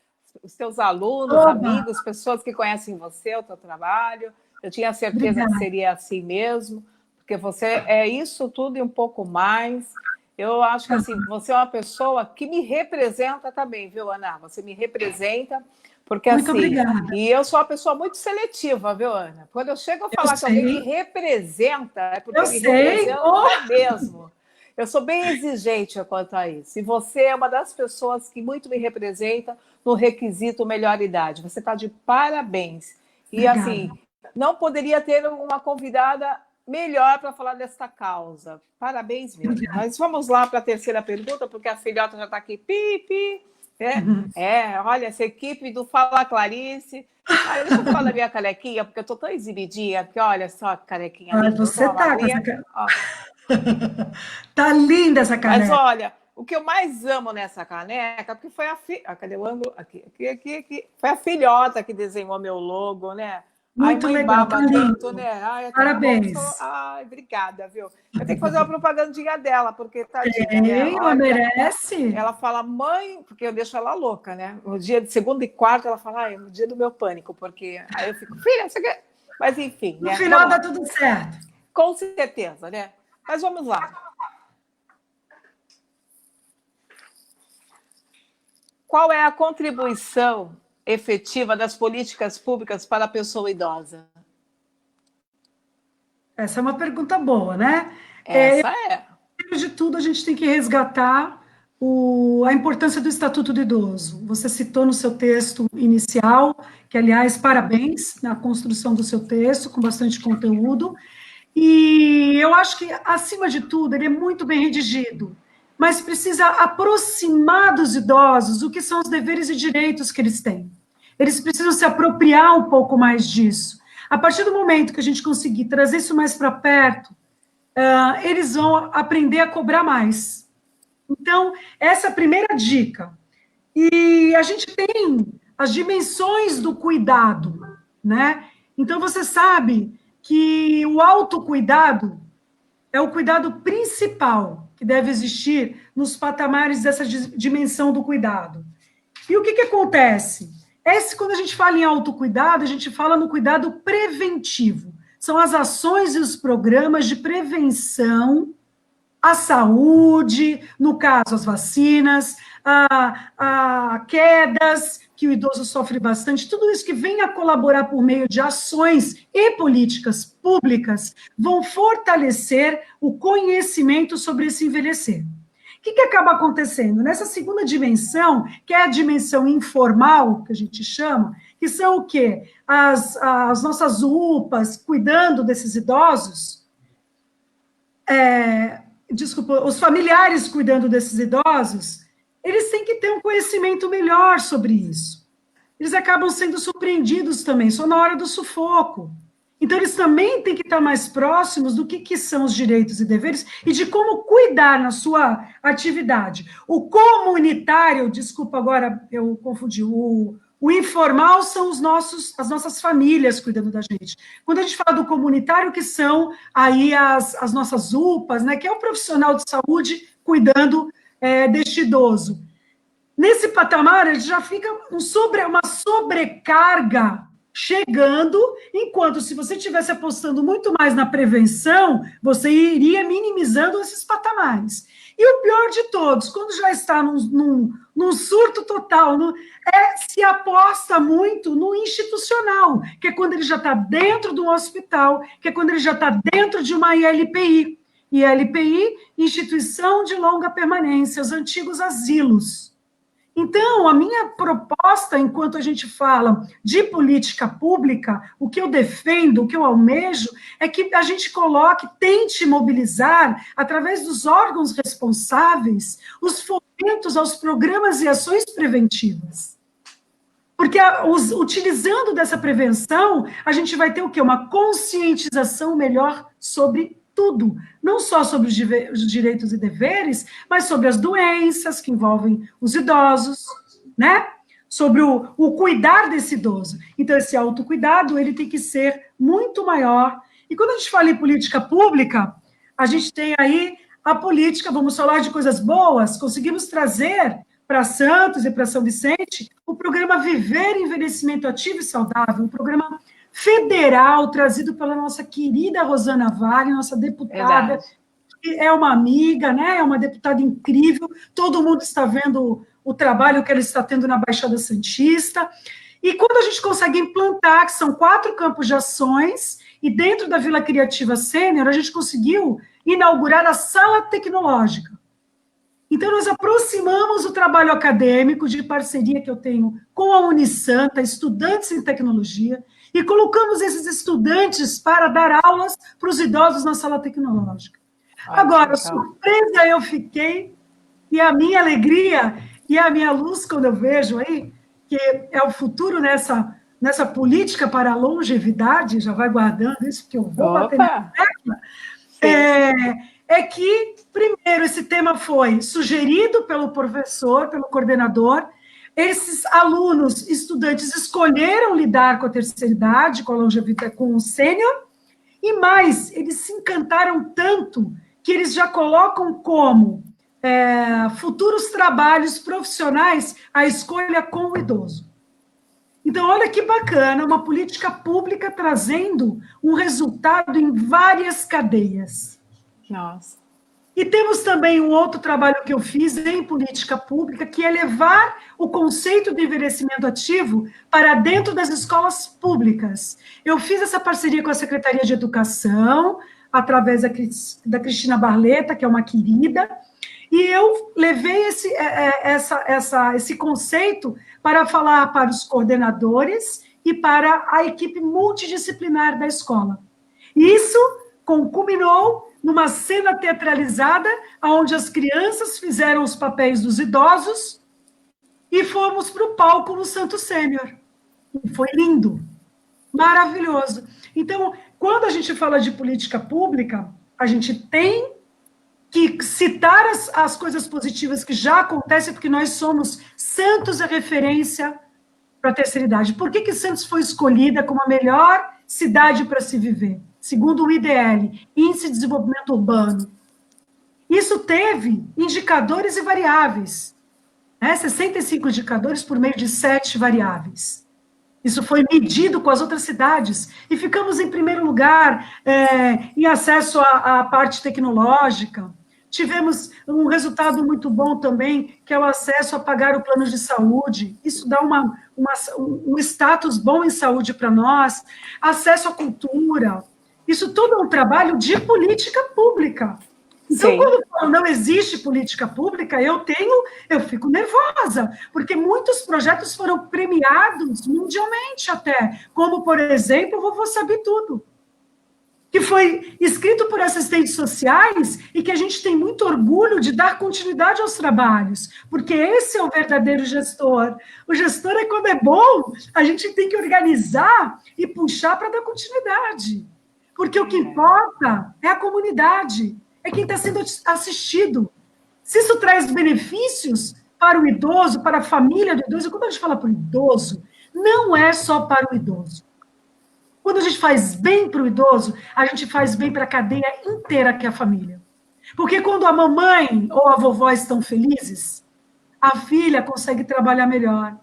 os teus alunos, amigos, pessoas que conhecem você, o teu trabalho. Eu tinha certeza que seria assim mesmo, porque você é isso tudo e um pouco mais. Eu acho que assim, você é uma pessoa que me representa também, viu, Ana? Você me representa, porque muito assim... Obrigada. E eu sou uma pessoa muito seletiva, viu, Ana? Quando eu chego a falar que alguém me representa, é porque me representa mesmo. Eu sou bem exigente quanto a isso. E você é uma das pessoas que muito me representa no requisito melhor idade. Você está de parabéns. E, obrigada. Assim, não poderia ter uma convidada melhor para falar desta causa. Parabéns mesmo. Obrigada. Mas vamos lá para a terceira pergunta, porque a filhota já está aqui. Pipi. Olha, essa equipe do Fala Clarice. Deixa eu falar da minha canequinha, porque eu estou tão exibidinha, porque olha só a canequinha. Você está com essa... Tá linda essa caneca. Mas olha, o que eu mais amo nessa caneca, porque foi cadê o ângulo? Aqui. Foi a filhota que desenhou meu logo, né? Muito legal, tá lindo. Né? Parabéns. Obrigada, viu? Eu tenho que fazer uma propagandinha dela, porque tadinha, né? Ela merece. Ela fala, mãe, porque eu deixo ela louca, né? No dia de segunda e quarta, ela fala, é no dia do meu pânico, porque aí eu fico, filha, você quer... Mas enfim, né? No final dá tudo certo. Com certeza, né? Mas vamos lá. Qual é a contribuição efetiva das políticas públicas para a pessoa idosa? Essa é uma pergunta boa, né? Primeiro de tudo, a gente tem que resgatar a importância do Estatuto do Idoso. Você citou no seu texto inicial, que, aliás, parabéns na construção do seu texto, com bastante conteúdo. E eu acho que, acima de tudo, ele é muito bem redigido, mas precisa aproximar dos idosos o que são os deveres e direitos que eles têm. Eles precisam se apropriar um pouco mais disso. A partir do momento que a gente conseguir trazer isso mais para perto, eles vão aprender a cobrar mais. Então, essa é a primeira dica. E a gente tem as dimensões do cuidado, né? Então, você sabe que o autocuidado é o cuidado principal que deve existir nos patamares dessa dimensão do cuidado. E o que acontece? Quando a gente fala em autocuidado, a gente fala no cuidado preventivo. São as ações e os programas de prevenção à saúde, no caso, as vacinas, a quedas que o idoso sofre bastante, tudo isso que vem a colaborar por meio de ações e políticas públicas vão fortalecer o conhecimento sobre esse envelhecer. O que acaba acontecendo? Nessa segunda dimensão, que é a dimensão informal, que a gente chama, que são o quê? As nossas UPAs cuidando desses idosos, os familiares cuidando desses idosos, eles têm que ter um conhecimento melhor sobre isso. Eles acabam sendo surpreendidos também, só na hora do sufoco. Então, eles também têm que estar mais próximos do que são os direitos e deveres e de como cuidar na sua atividade. O comunitário, desculpa, agora eu confundi, o informal são as nossas famílias cuidando da gente. Quando a gente fala do comunitário, que são aí as nossas UPAs, né, que é o profissional de saúde cuidando deste idoso. Nesse patamar, ele já fica uma sobrecarga chegando, enquanto se você estivesse apostando muito mais na prevenção, você iria minimizando esses patamares. E o pior de todos, quando já está num surto total, se aposta muito no institucional, que é quando ele já está dentro do hospital, que é quando ele já está dentro de uma ILPI. ILPI, Instituição de Longa Permanência, os antigos asilos. Então, a minha proposta, enquanto a gente fala de política pública, o que eu defendo, o que eu almejo, é que a gente tente mobilizar, através dos órgãos responsáveis, os fomentos aos programas e ações preventivas. Porque, utilizando dessa prevenção, a gente vai ter o quê? Uma conscientização melhor sobre tudo, não só sobre os direitos e deveres, mas sobre as doenças que envolvem os idosos, né? Sobre o cuidar desse idoso. Então, esse autocuidado, ele tem que ser muito maior. E quando a gente fala em política pública, a gente tem aí a política, vamos falar de coisas boas, conseguimos trazer para Santos e para São Vicente o programa Viver Envelhecimento Ativo e Saudável, um programa federal, trazido pela nossa querida Rosana Vale, nossa deputada, que é uma amiga, né? É uma deputada incrível, todo mundo está vendo o trabalho que ela está tendo na Baixada Santista, e quando a gente consegue implantar, que são 4 campos de ações, e dentro da Vila Criativa Sênior, a gente conseguiu inaugurar a Sala Tecnológica. Então, nós aproximamos o trabalho acadêmico de parceria que eu tenho com a Unisanta, estudantes em tecnologia, e colocamos esses estudantes para dar aulas para os idosos na sala tecnológica. Agora, surpresa eu fiquei, e a minha alegria e a minha luz, quando eu vejo aí, que é o futuro nessa política para a longevidade, já vai guardando isso, porque eu vou bater na tecla, é que, primeiro, esse tema foi sugerido pelo professor, pelo coordenador. Esses alunos, estudantes, escolheram lidar com a terceira idade, com a longevidade, com o sênior, e mais, eles se encantaram tanto que eles já colocam como futuros trabalhos profissionais a escolha com o idoso. Então, olha que bacana, uma política pública trazendo um resultado em várias cadeias. Nossa. E temos também um outro trabalho que eu fiz em política pública, que é levar o conceito de envelhecimento ativo para dentro das escolas públicas. Eu fiz essa parceria com a Secretaria de Educação, através da Cristina Barleta, que é uma querida, e eu levei esse conceito para falar para os coordenadores e para a equipe multidisciplinar da escola. Isso culminou numa cena teatralizada, onde as crianças fizeram os papéis dos idosos e fomos para o palco no Santo Sênior. E foi lindo. Maravilhoso. Então, quando a gente fala de política pública, a gente tem que citar as coisas positivas que já acontecem, porque nós somos Santos é referência para a terceira idade. Por que Santos foi escolhida como a melhor cidade para se viver? Segundo o IDL, Índice de Desenvolvimento Urbano. Isso teve indicadores e variáveis, né? 65 indicadores por meio de 7 variáveis. Isso foi medido com as outras cidades. E ficamos em primeiro lugar em acesso à parte tecnológica. Tivemos um resultado muito bom também, que é o acesso a pagar o plano de saúde. Isso dá um status bom em saúde para nós. Acesso à cultura. Isso tudo é um trabalho de política pública. Então, Sim. quando não existe política pública, eu fico nervosa, porque muitos projetos foram premiados mundialmente até, como, por exemplo, o Vovô Sabe Tudo, que foi escrito por assistentes sociais e que a gente tem muito orgulho de dar continuidade aos trabalhos, porque esse é o verdadeiro gestor. O gestor é quando é bom, a gente tem que organizar e puxar para dar continuidade, porque o que importa é a comunidade, é quem está sendo assistido. Se isso traz benefícios para o idoso, para a família do idoso, quando a gente fala para o idoso, não é só para o idoso. Quando a gente faz bem para o idoso, a gente faz bem para a cadeia inteira que é a família. Porque quando a mamãe ou a vovó estão felizes, a filha consegue trabalhar melhor.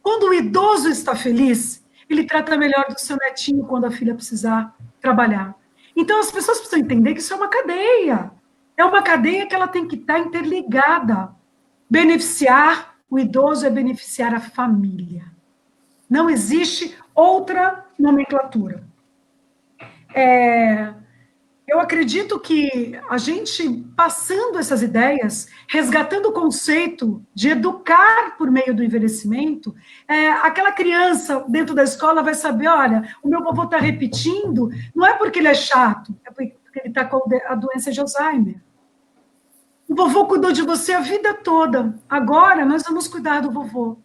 Quando o idoso está feliz, ele trata melhor do seu netinho quando a filha precisar trabalhar. Então, as pessoas precisam entender que isso é uma cadeia. É uma cadeia que ela tem que estar interligada. Beneficiar o idoso é beneficiar a família. Não existe outra nomenclatura. Eu acredito que a gente, passando essas ideias, resgatando o conceito de educar por meio do envelhecimento, aquela criança dentro da escola vai saber, olha, o meu vovô está repetindo, não é porque ele é chato, é porque ele está com a doença de Alzheimer. O vovô cuidou de você a vida toda, agora nós vamos cuidar do vovô,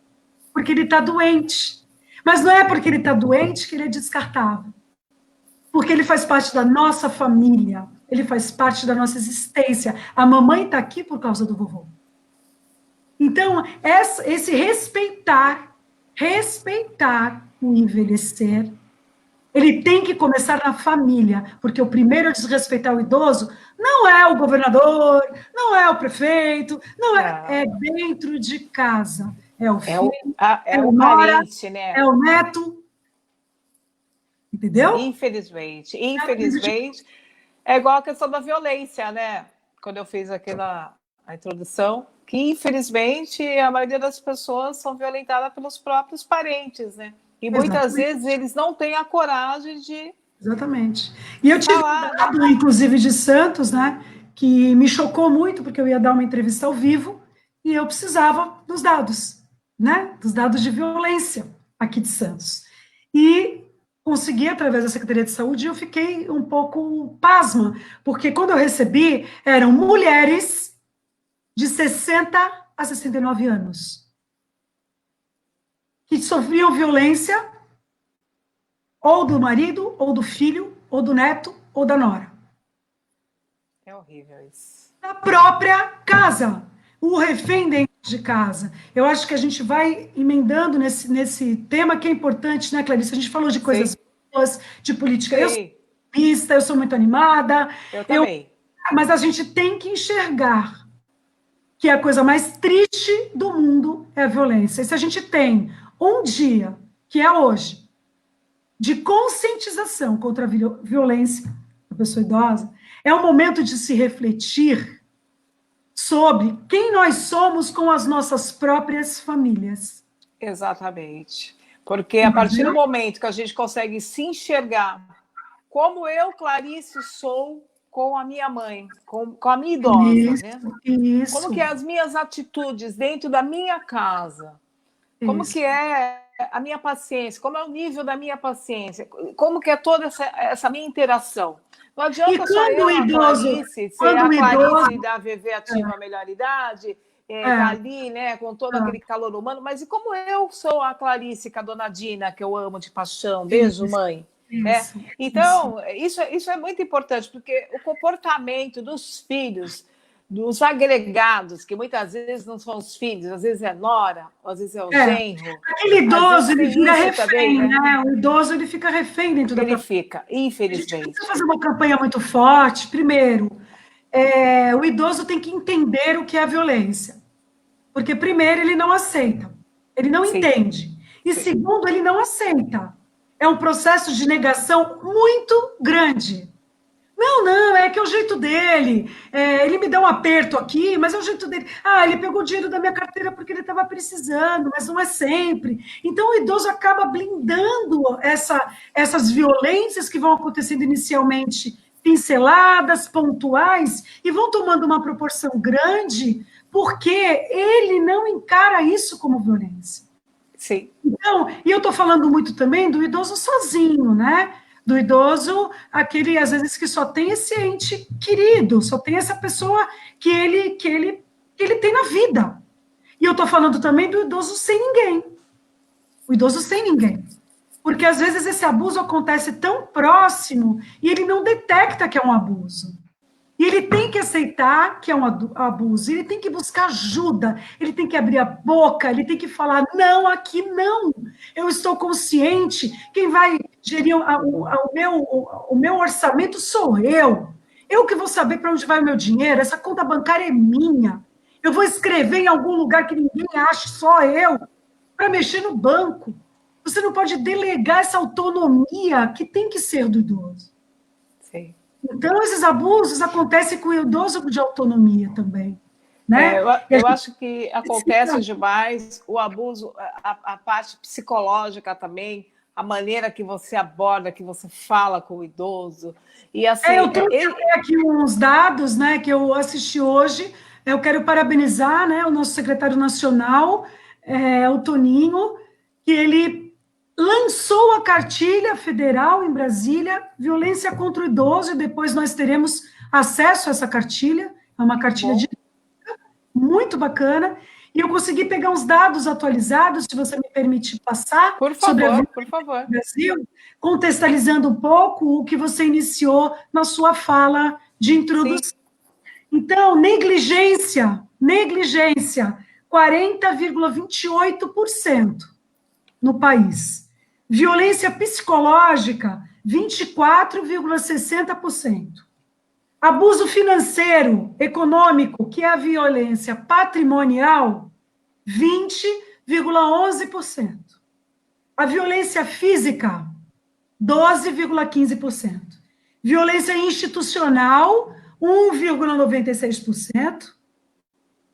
porque ele está doente. Mas não é porque ele está doente que ele é descartável. Porque ele faz parte da nossa família, ele faz parte da nossa existência. A mamãe está aqui por causa do vovô. Então, esse respeitar o envelhecer, ele tem que começar na família, porque o primeiro a desrespeitar o idoso não é o governador, não é o prefeito, não é dentro de casa. É o filho, é o parente, né? É o neto. Entendeu? Infelizmente. É igual a questão da violência, né? Quando eu fiz aqui a introdução, que infelizmente a maioria das pessoas são violentadas pelos próprios parentes, né? E muitas vezes eles não têm a coragem de... Exatamente. E eu tive um dado, inclusive, de Santos, né? Que me chocou muito, porque eu ia dar uma entrevista ao vivo e eu precisava dos dados, né? Dos dados de violência aqui de Santos. E consegui através da Secretaria de Saúde, e eu fiquei um pouco pasma, porque quando eu recebi, eram mulheres de 60 a 69 anos, que sofriam violência ou do marido, ou do filho, ou do neto, ou da nora. É horrível isso. Na própria casa, o refém dentro de casa. Eu acho que a gente vai emendando nesse tema que é importante, né, Clarice? A gente falou de coisas boas, de política. Sim. Eu sou feminista, eu sou muito animada. Eu também. Mas a gente tem que enxergar que a coisa mais triste do mundo é a violência. E se a gente tem um dia, que é hoje, de conscientização contra a violência da pessoa idosa, é o momento de se refletir sobre quem nós somos com as nossas próprias famílias. Exatamente. Porque a partir do momento que a gente consegue se enxergar como eu, Clarice, sou com a minha mãe, com a minha idosa, né? Isso. Como que é as minhas atitudes dentro da minha casa? Como que é a minha paciência? Como é o nível da minha paciência? Como que é toda essa minha interação? Não adianta só eu, a Clarice, ser a Clarice da VV Ativa Melhor Idade, tá ali, né, com todo aquele calor humano, mas e como eu sou a Clarice, com a dona Dina, que eu amo de paixão, beijo, mãe. Então, isso é muito importante, porque o comportamento dos filhos, dos agregados, que muitas vezes não são os filhos, às vezes é nora, às vezes é o genro. Aquele idoso, ele fica refém, também, né? O idoso, ele fica refém dentro da Ele fica, infelizmente. A gente precisa fazer uma campanha muito forte. Primeiro, o idoso tem que entender o que é a violência. Porque, primeiro, ele não aceita. Ele não entende. E, segundo, ele não aceita. É um processo de negação muito grande. Não, é que é o jeito dele. Ele me dá um aperto aqui, mas é o jeito dele. Ele pegou o dinheiro da minha carteira porque ele estava precisando, mas não é sempre. Então, o idoso acaba blindando essas violências que vão acontecendo inicialmente pinceladas, pontuais, e vão tomando uma proporção grande, porque ele não encara isso como violência. Sim. Então, e eu estou falando muito também do idoso sozinho, né? Do idoso, aquele, às vezes, que só tem esse ente querido, só tem essa pessoa que ele tem na vida. E eu estou falando também do idoso sem ninguém. O idoso sem ninguém. Porque, às vezes, esse abuso acontece tão próximo e ele não detecta que é um abuso. E ele tem que aceitar que é um abuso, ele tem que buscar ajuda, ele tem que abrir a boca, ele tem que falar, não, aqui não, eu estou consciente, quem vai gerir o meu orçamento sou eu que vou saber para onde vai o meu dinheiro, essa conta bancária é minha, eu vou escrever em algum lugar que ninguém ache, só eu, para mexer no banco. Você não pode delegar essa autonomia que tem que ser do idoso. Sim. Então, esses abusos acontecem com o idoso de autonomia também. Né? Eu acho que acontece demais o abuso, a parte psicológica também, a maneira que você aborda, que você fala com o idoso. E assim, eu trouxe aqui uns dados, né, que eu assisti hoje. Eu quero parabenizar, né, o nosso secretário nacional, o Toninho, que ele lançou a cartilha federal em Brasília, violência contra o idoso, e depois nós teremos acesso a essa cartilha, é uma cartilha muito bacana, e eu consegui pegar uns dados atualizados, se você me permitir passar, sobre a violência no Brasil, contextualizando um pouco o que você iniciou na sua fala de introdução. Sim. Então, negligência, 40,28% no país. Violência psicológica, 24,60%. Abuso financeiro, econômico, que é a violência patrimonial, 20,11%. A violência física, 12,15%. Violência institucional, 1,96%.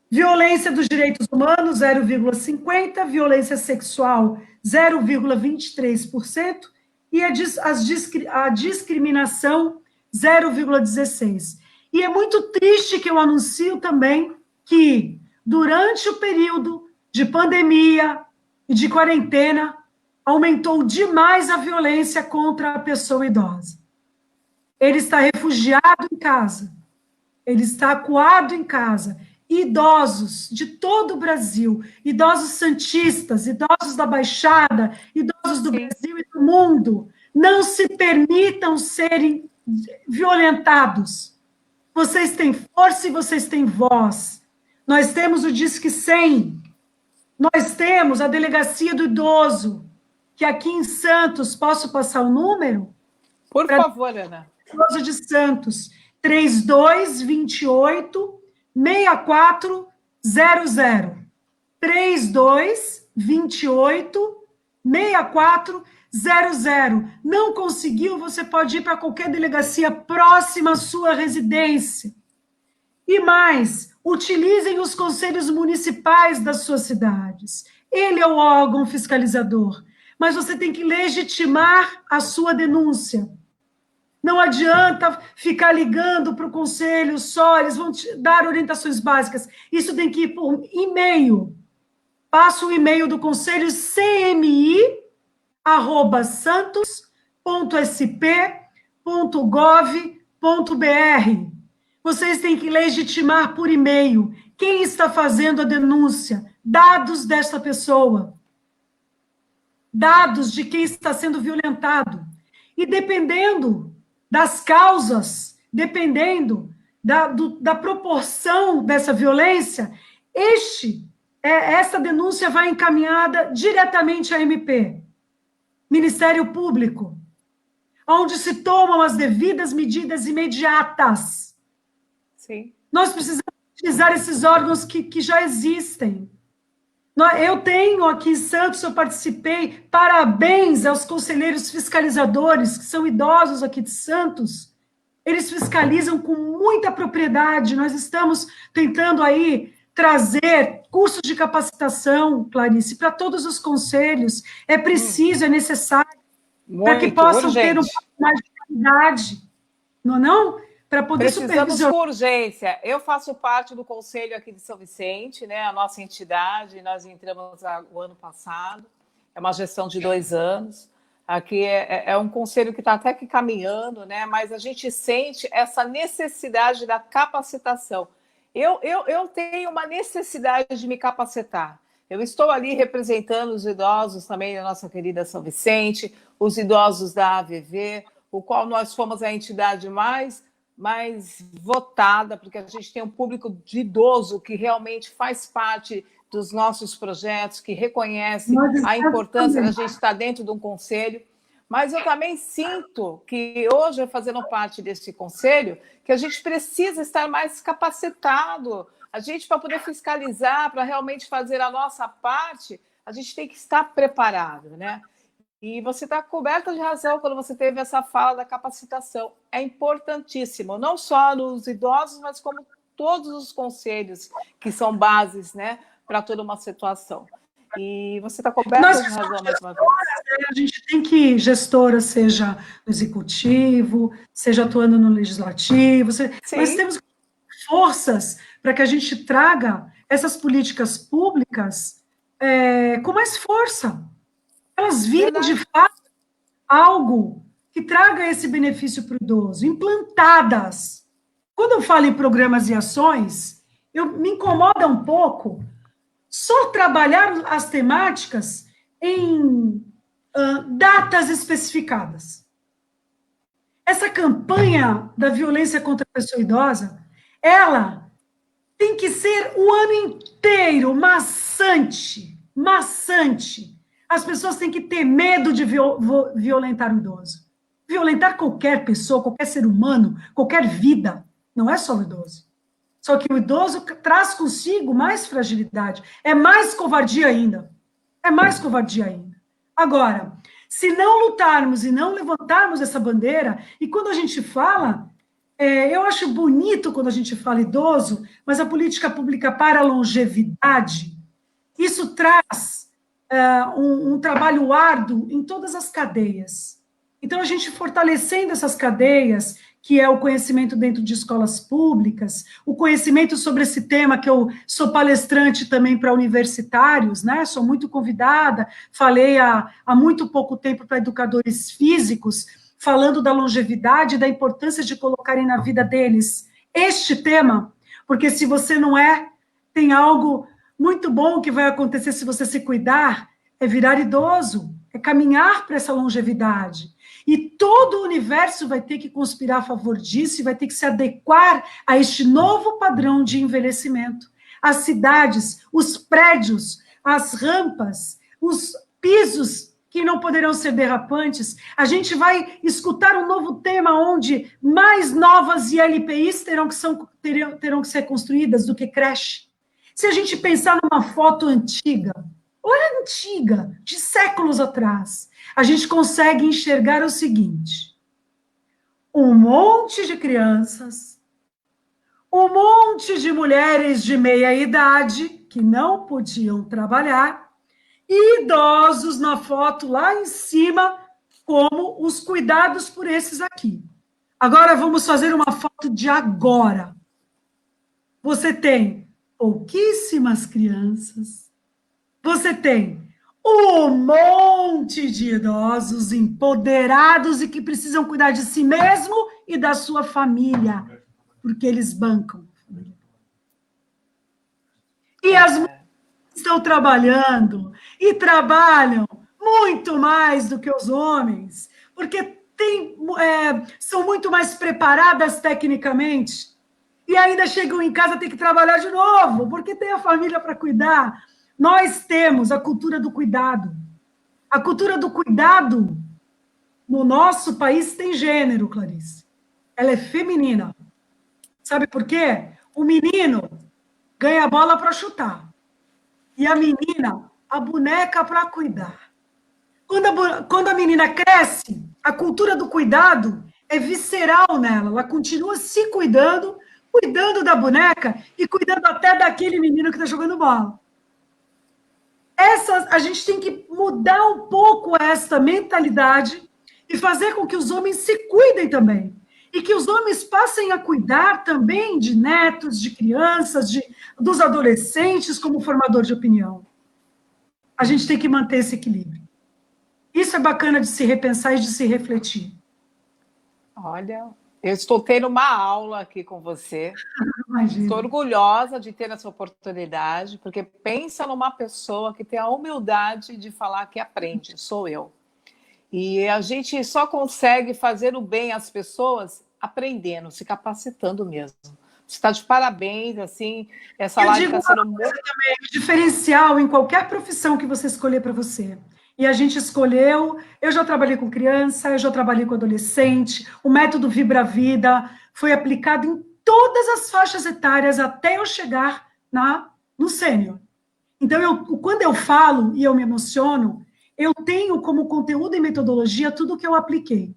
Violência dos direitos humanos, 0,50%. Violência sexual, 0,23%. E a discriminação, 0,16%. E é muito triste que eu anuncio também que, durante o período de pandemia e de quarentena, aumentou demais a violência contra a pessoa idosa. Ele está refugiado em casa, ele está acuado em casa. Idosos de todo o Brasil, idosos santistas, idosos da Baixada, idosos do Brasil e do mundo, não se permitam serem violentados. Vocês têm força e vocês têm voz. Nós temos o Disque 100, nós temos a Delegacia do Idoso, que aqui em Santos, posso passar o número? Por favor, Ana. Idoso de Santos, 3228 6400. 3228 6400. Não conseguiu, você pode ir para qualquer delegacia próxima à sua residência. E mais, utilizem os conselhos municipais das suas cidades. Ele é o órgão fiscalizador, mas você tem que legitimar a sua denúncia. Não adianta ficar ligando para o conselho só, eles vão te dar orientações básicas. Isso tem que ir por e-mail. Passa o e-mail do conselho cmi@santos.sp.gov.br. Vocês têm que legitimar por e-mail. Quem está fazendo a denúncia? Dados desta pessoa. Dados de quem está sendo violentado. E dependendo das causas, dependendo da proporção dessa violência, essa denúncia vai encaminhada diretamente à MP, Ministério Público, onde se tomam as devidas medidas imediatas. Sim. Nós precisamos utilizar esses órgãos que já existem. Eu tenho aqui em Santos, eu participei, parabéns aos conselheiros fiscalizadores, que são idosos aqui de Santos, eles fiscalizam com muita propriedade, nós estamos tentando aí trazer cursos de capacitação, Clarice, para todos os conselhos, é preciso, é necessário, para que possam ter um pouco mais de qualidade, não é não? Para poder supervisionar. Com urgência. Eu faço parte do conselho aqui de São Vicente, né? A nossa entidade, nós entramos o ano passado, é uma gestão de 2 anos. Aqui é um conselho que está até que caminhando, né? Mas a gente sente essa necessidade da capacitação. Eu tenho uma necessidade de me capacitar. Eu estou ali representando os idosos também da nossa querida São Vicente, os idosos da AVV, o qual nós fomos a entidade mais votada, porque a gente tem um público de idoso que realmente faz parte dos nossos projetos, que reconhece a importância da gente estar dentro de um conselho. Mas eu também sinto que hoje, fazendo parte desse conselho, que a gente precisa estar mais capacitado. A gente, para poder fiscalizar, para realmente fazer a nossa parte, a gente tem que estar preparado, né? E você está coberta de razão quando você teve essa fala da capacitação. É importantíssimo, não só nos idosos, mas como todos os conselhos, que são bases, né, para toda uma situação. E você está coberta de razão mais uma vez. A gente tem que, gestora, seja no executivo, seja atuando no legislativo, nós temos forças para que a gente traga essas políticas públicas com mais força. Elas virem, de fato, algo que traga esse benefício para o idoso, implantadas. Quando eu falo em programas e ações, me incomoda um pouco só trabalhar as temáticas em datas especificadas. Essa campanha da violência contra a pessoa idosa, ela tem que ser o ano inteiro maçante. As pessoas têm que ter medo de violentar o idoso. Violentar qualquer pessoa, qualquer ser humano, qualquer vida, não é só o idoso. Só que o idoso traz consigo mais fragilidade, é mais covardia ainda. Agora, se não lutarmos e não levantarmos essa bandeira, e quando a gente fala, eu acho bonito quando a gente fala idoso, mas a política pública para a longevidade, isso traz um trabalho árduo em todas as cadeias. Então, a gente fortalecendo essas cadeias, que é o conhecimento dentro de escolas públicas, o conhecimento sobre esse tema, que eu sou palestrante também para universitários, né? Sou muito convidada, falei há muito pouco tempo para educadores físicos, falando da longevidade, da importância de colocarem na vida deles este tema, porque se você não tem algo muito bom que vai acontecer se você se cuidar, é virar idoso, é caminhar para essa longevidade. E todo o universo vai ter que conspirar a favor disso e vai ter que se adequar a este novo padrão de envelhecimento. As cidades, os prédios, as rampas, os pisos que não poderão ser derrapantes. A gente vai escutar um novo tema onde mais novas ILPIs terão que ser construídas do que creche. Se a gente pensar numa foto antiga, de séculos atrás, a gente consegue enxergar o seguinte: um monte de crianças, um monte de mulheres de meia idade que não podiam trabalhar, e idosos na foto lá em cima, como os cuidados por esses aqui. Agora vamos fazer uma foto de agora. Você tem pouquíssimas crianças, você tem um monte de idosos empoderados e que precisam cuidar de si mesmo e da sua família, porque eles bancam. estão trabalhando e trabalham muito mais do que os homens, porque são muito mais preparadas tecnicamente, e ainda chegam em casa, tem que trabalhar de novo, porque tem a família para cuidar. Nós temos a cultura do cuidado. A cultura do cuidado no nosso país tem gênero, Clarice. Ela é feminina. Sabe por quê? O menino ganha a bola para chutar. E a menina, a boneca para cuidar. Quando a menina cresce, a cultura do cuidado é visceral nela. Ela continua se cuidando, cuidando da boneca e cuidando até daquele menino que está jogando bola. A gente tem que mudar um pouco essa mentalidade e fazer com que os homens se cuidem também. E que os homens passem a cuidar também de netos, de crianças, dos adolescentes, como formador de opinião. A gente tem que manter esse equilíbrio. Isso é bacana de se repensar e de se refletir. Olha, eu estou tendo uma aula aqui com você. Imagina. Estou orgulhosa de ter essa oportunidade, porque pensa numa pessoa que tem a humildade de falar que aprende, sou eu. E a gente só consegue fazer o bem às pessoas aprendendo, se capacitando mesmo. Você está de parabéns, assim, essa live está sendo muito... também, diferencial em qualquer profissão que você escolher para você. E a gente escolheu, eu já trabalhei com criança, eu já trabalhei com adolescente, o método Vibra Vida foi aplicado em todas as faixas etárias até eu chegar no sênior. Então, quando eu falo e eu me emociono, eu tenho como conteúdo e metodologia tudo que eu apliquei.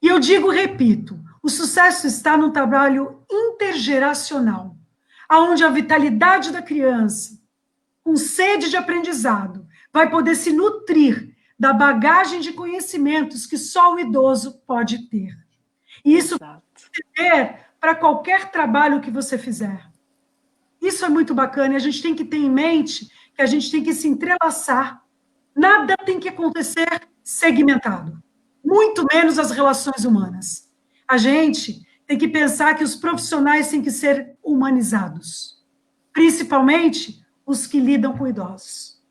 E eu repito, o sucesso está no trabalho intergeracional, onde a vitalidade da criança, com sede de aprendizado, vai poder se nutrir da bagagem de conhecimentos que só o idoso pode ter. E isso pode ter para qualquer trabalho que você fizer. Isso é muito bacana, e a gente tem que ter em mente que a gente tem que se entrelaçar. Nada tem que acontecer segmentado, muito menos as relações humanas. A gente tem que pensar que os profissionais têm que ser humanizados, principalmente os que lidam com idosos.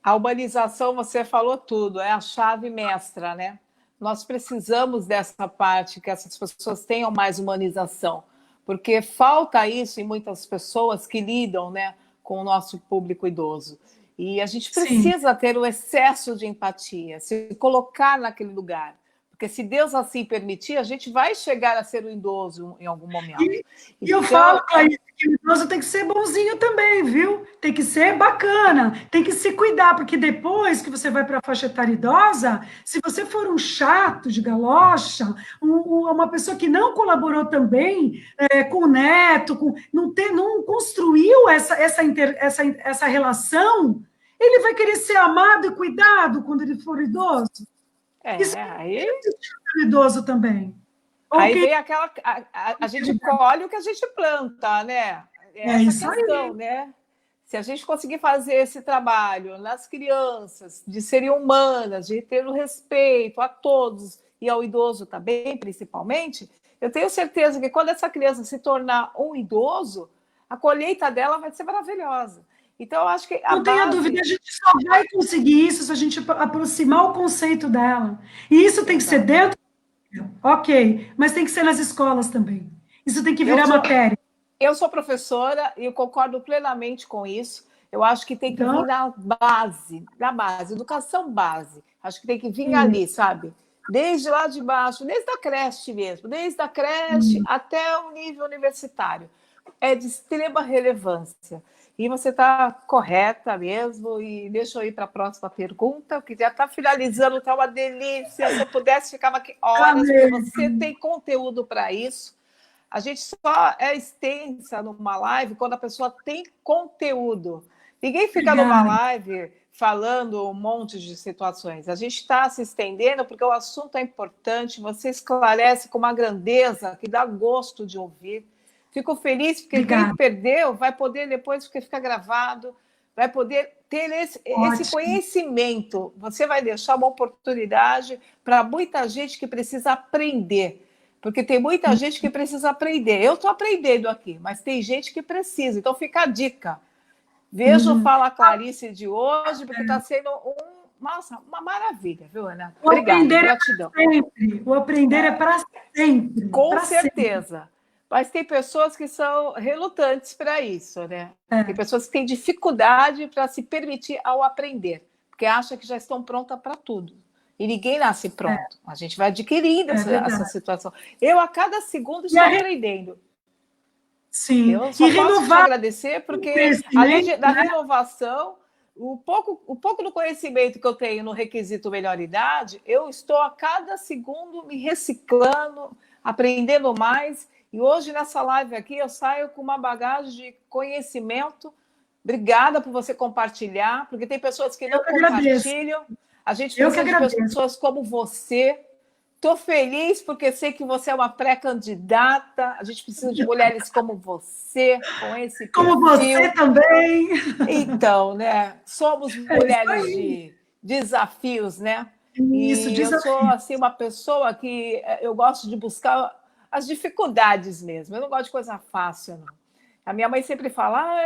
A humanização, você falou tudo, é a chave mestra, né? Nós precisamos dessa parte, que essas pessoas tenham mais humanização, porque falta isso em muitas pessoas que lidam, né, com o nosso público idoso. E a gente precisa ter o excesso de empatia, se colocar naquele lugar. Porque se Deus assim permitir, a gente vai chegar a ser um idoso em algum momento. E eu falo, Clarice, que o idoso tem que ser bonzinho também, viu? Tem que ser bacana, tem que se cuidar, porque depois que você vai para a faixa etária idosa, se você for um chato de galocha, uma pessoa que não colaborou também com o neto, não construiu essa relação, ele vai querer ser amado e cuidado quando ele for idoso. Isso aí... é idoso também. Aí vem aquela... A gente colhe o que a gente planta, né? Essa questão, né? Se a gente conseguir fazer esse trabalho nas crianças, de serem humanas, de ter o respeito a todos, e ao idoso também, principalmente, eu tenho certeza que quando essa criança se tornar um idoso, a colheita dela vai ser maravilhosa. Então, eu acho que não tenha dúvida, a gente só vai conseguir isso se a gente aproximar o conceito dela. E isso tem que ser dentro, ok, mas tem que ser nas escolas também. Isso tem que virar matéria. Eu sou professora e eu concordo plenamente com isso. Eu acho que tem que vir na base, educação base. Acho que tem que vir ali, sabe? Desde lá de baixo, desde a creche mesmo, desde a creche até o nível universitário. É de extrema relevância. E você está correta mesmo, e deixa eu ir para a próxima pergunta, que já está finalizando, está uma delícia. Se eu pudesse, ficava aqui horas, porque você tem conteúdo para isso. A gente só é extensa numa live quando a pessoa tem conteúdo. Ninguém fica numa live falando um monte de situações. A gente está se estendendo porque o assunto é importante, você esclarece com uma grandeza que dá gosto de ouvir. Fico feliz porque quem perdeu vai poder depois, porque fica gravado, vai poder ter esse conhecimento. Você vai deixar uma oportunidade para muita gente que precisa aprender, porque tem muita gente que precisa aprender. Eu estou aprendendo aqui, mas tem gente que precisa. Então fica a dica. Veja o Fala Clarice de hoje, porque está sendo nossa, uma maravilha, viu, Ana? Obrigada, gratidão. O aprender é para sempre. Com certeza. Sempre. Mas tem pessoas que são relutantes para isso, né? Tem pessoas que têm dificuldade para se permitir ao aprender, porque acham que já estão prontas para tudo. E ninguém nasce pronto. A gente vai adquirindo essa situação. Eu, a cada segundo, estou aprendendo. Sim. Eu só posso te agradecer, porque além da renovação, o pouco do conhecimento que eu tenho no requisito melhor idade, eu estou a cada segundo me reciclando, aprendendo mais. E hoje, nessa live aqui, eu saio com uma bagagem de conhecimento. Obrigada por você compartilhar, porque tem pessoas que não compartilham. A gente precisa de pessoas como você. Estou feliz porque sei que você é uma pré-candidata. A gente precisa de mulheres como você, com esse perfil. Como você também. Então, né? Somos mulheres de desafios, né? Isso, e eu sou assim, uma pessoa que eu gosto de buscar as dificuldades mesmo. Eu não gosto de coisa fácil, não. A minha mãe sempre fala,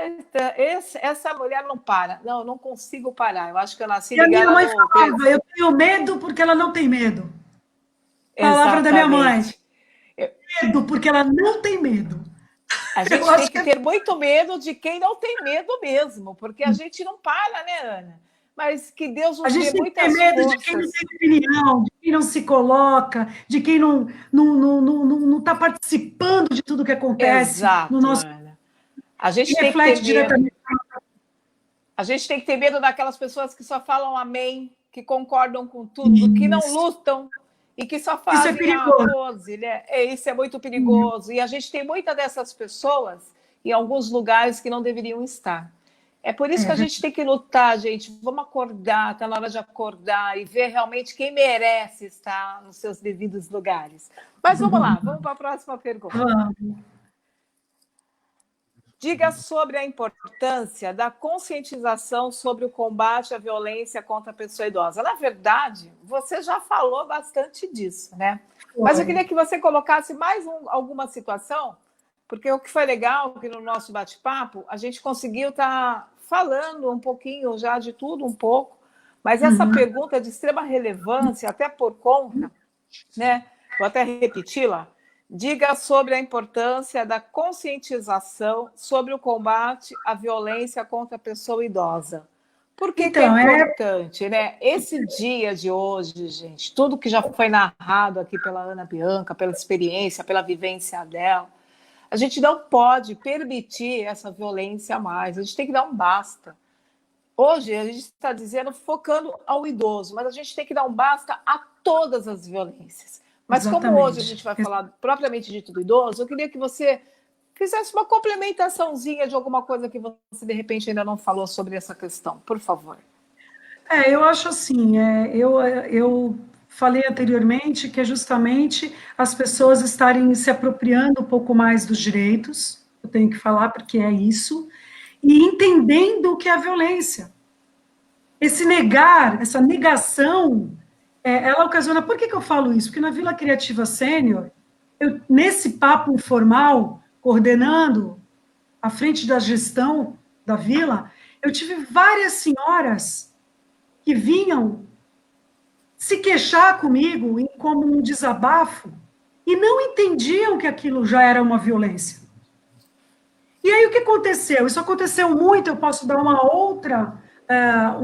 essa mulher não para. Não, eu não consigo parar. Eu acho que eu nasci ligada. E a minha mãe falava, eu tenho medo porque ela não tem medo. Palavra da minha mãe. Medo, porque ela não tem medo. A gente tem que ter muito medo de quem não tem medo mesmo, porque a gente não para, né, Ana? Mas que Deus nos dê muitas forças. A gente tem medo de quem não tem opinião, de quem não se coloca, de quem não está participando de tudo que acontece. Exato, no nosso... Ana. A gente tem que ter diretamente. A gente tem que ter medo daquelas pessoas que só falam amém, que concordam com tudo, que não lutam. E que só fazem a pose, né? Isso é muito perigoso. E a gente tem muitas dessas pessoas em alguns lugares que não deveriam estar. É por isso que a gente tem que lutar, gente. Vamos acordar, está na hora de acordar e ver realmente quem merece estar nos seus devidos lugares. Mas vamos lá, vamos para a próxima pergunta. Diga sobre a importância da conscientização sobre o combate à violência contra a pessoa idosa. Na verdade, você já falou bastante disso, né? Mas eu queria que você colocasse mais alguma situação, porque o que foi legal que no nosso bate-papo a gente conseguiu estar falando um pouquinho já de tudo um pouco, mas essa pergunta é de extrema relevância, até por conta, né? Vou até repeti-la. Diga sobre a importância da conscientização sobre o combate à violência contra a pessoa idosa. Por que, que é importante, né? Esse dia de hoje, gente, tudo que já foi narrado aqui pela Ana Bianca, pela experiência, pela vivência dela, a gente não pode permitir essa violência mais, a gente tem que dar um basta. Hoje, a gente está dizendo, focando ao idoso, mas a gente tem que dar um basta a todas as violências. Mas como hoje a gente vai falar propriamente dito do idoso, eu queria que você fizesse uma complementaçãozinha de alguma coisa que você, de repente, ainda não falou sobre essa questão, por favor. Eu acho assim, eu falei anteriormente que é justamente as pessoas estarem se apropriando um pouco mais dos direitos, eu tenho que falar porque é isso, e entendendo o que é a violência. Esse negar, essa negação... ela ocasiona... Por que eu falo isso? Porque na Vila Criativa Sênior, nesse papo informal, coordenando à frente da gestão da vila, eu tive várias senhoras que vinham se queixar comigo como um desabafo e não entendiam que aquilo já era uma violência. E aí o que aconteceu? Isso aconteceu muito, eu posso dar um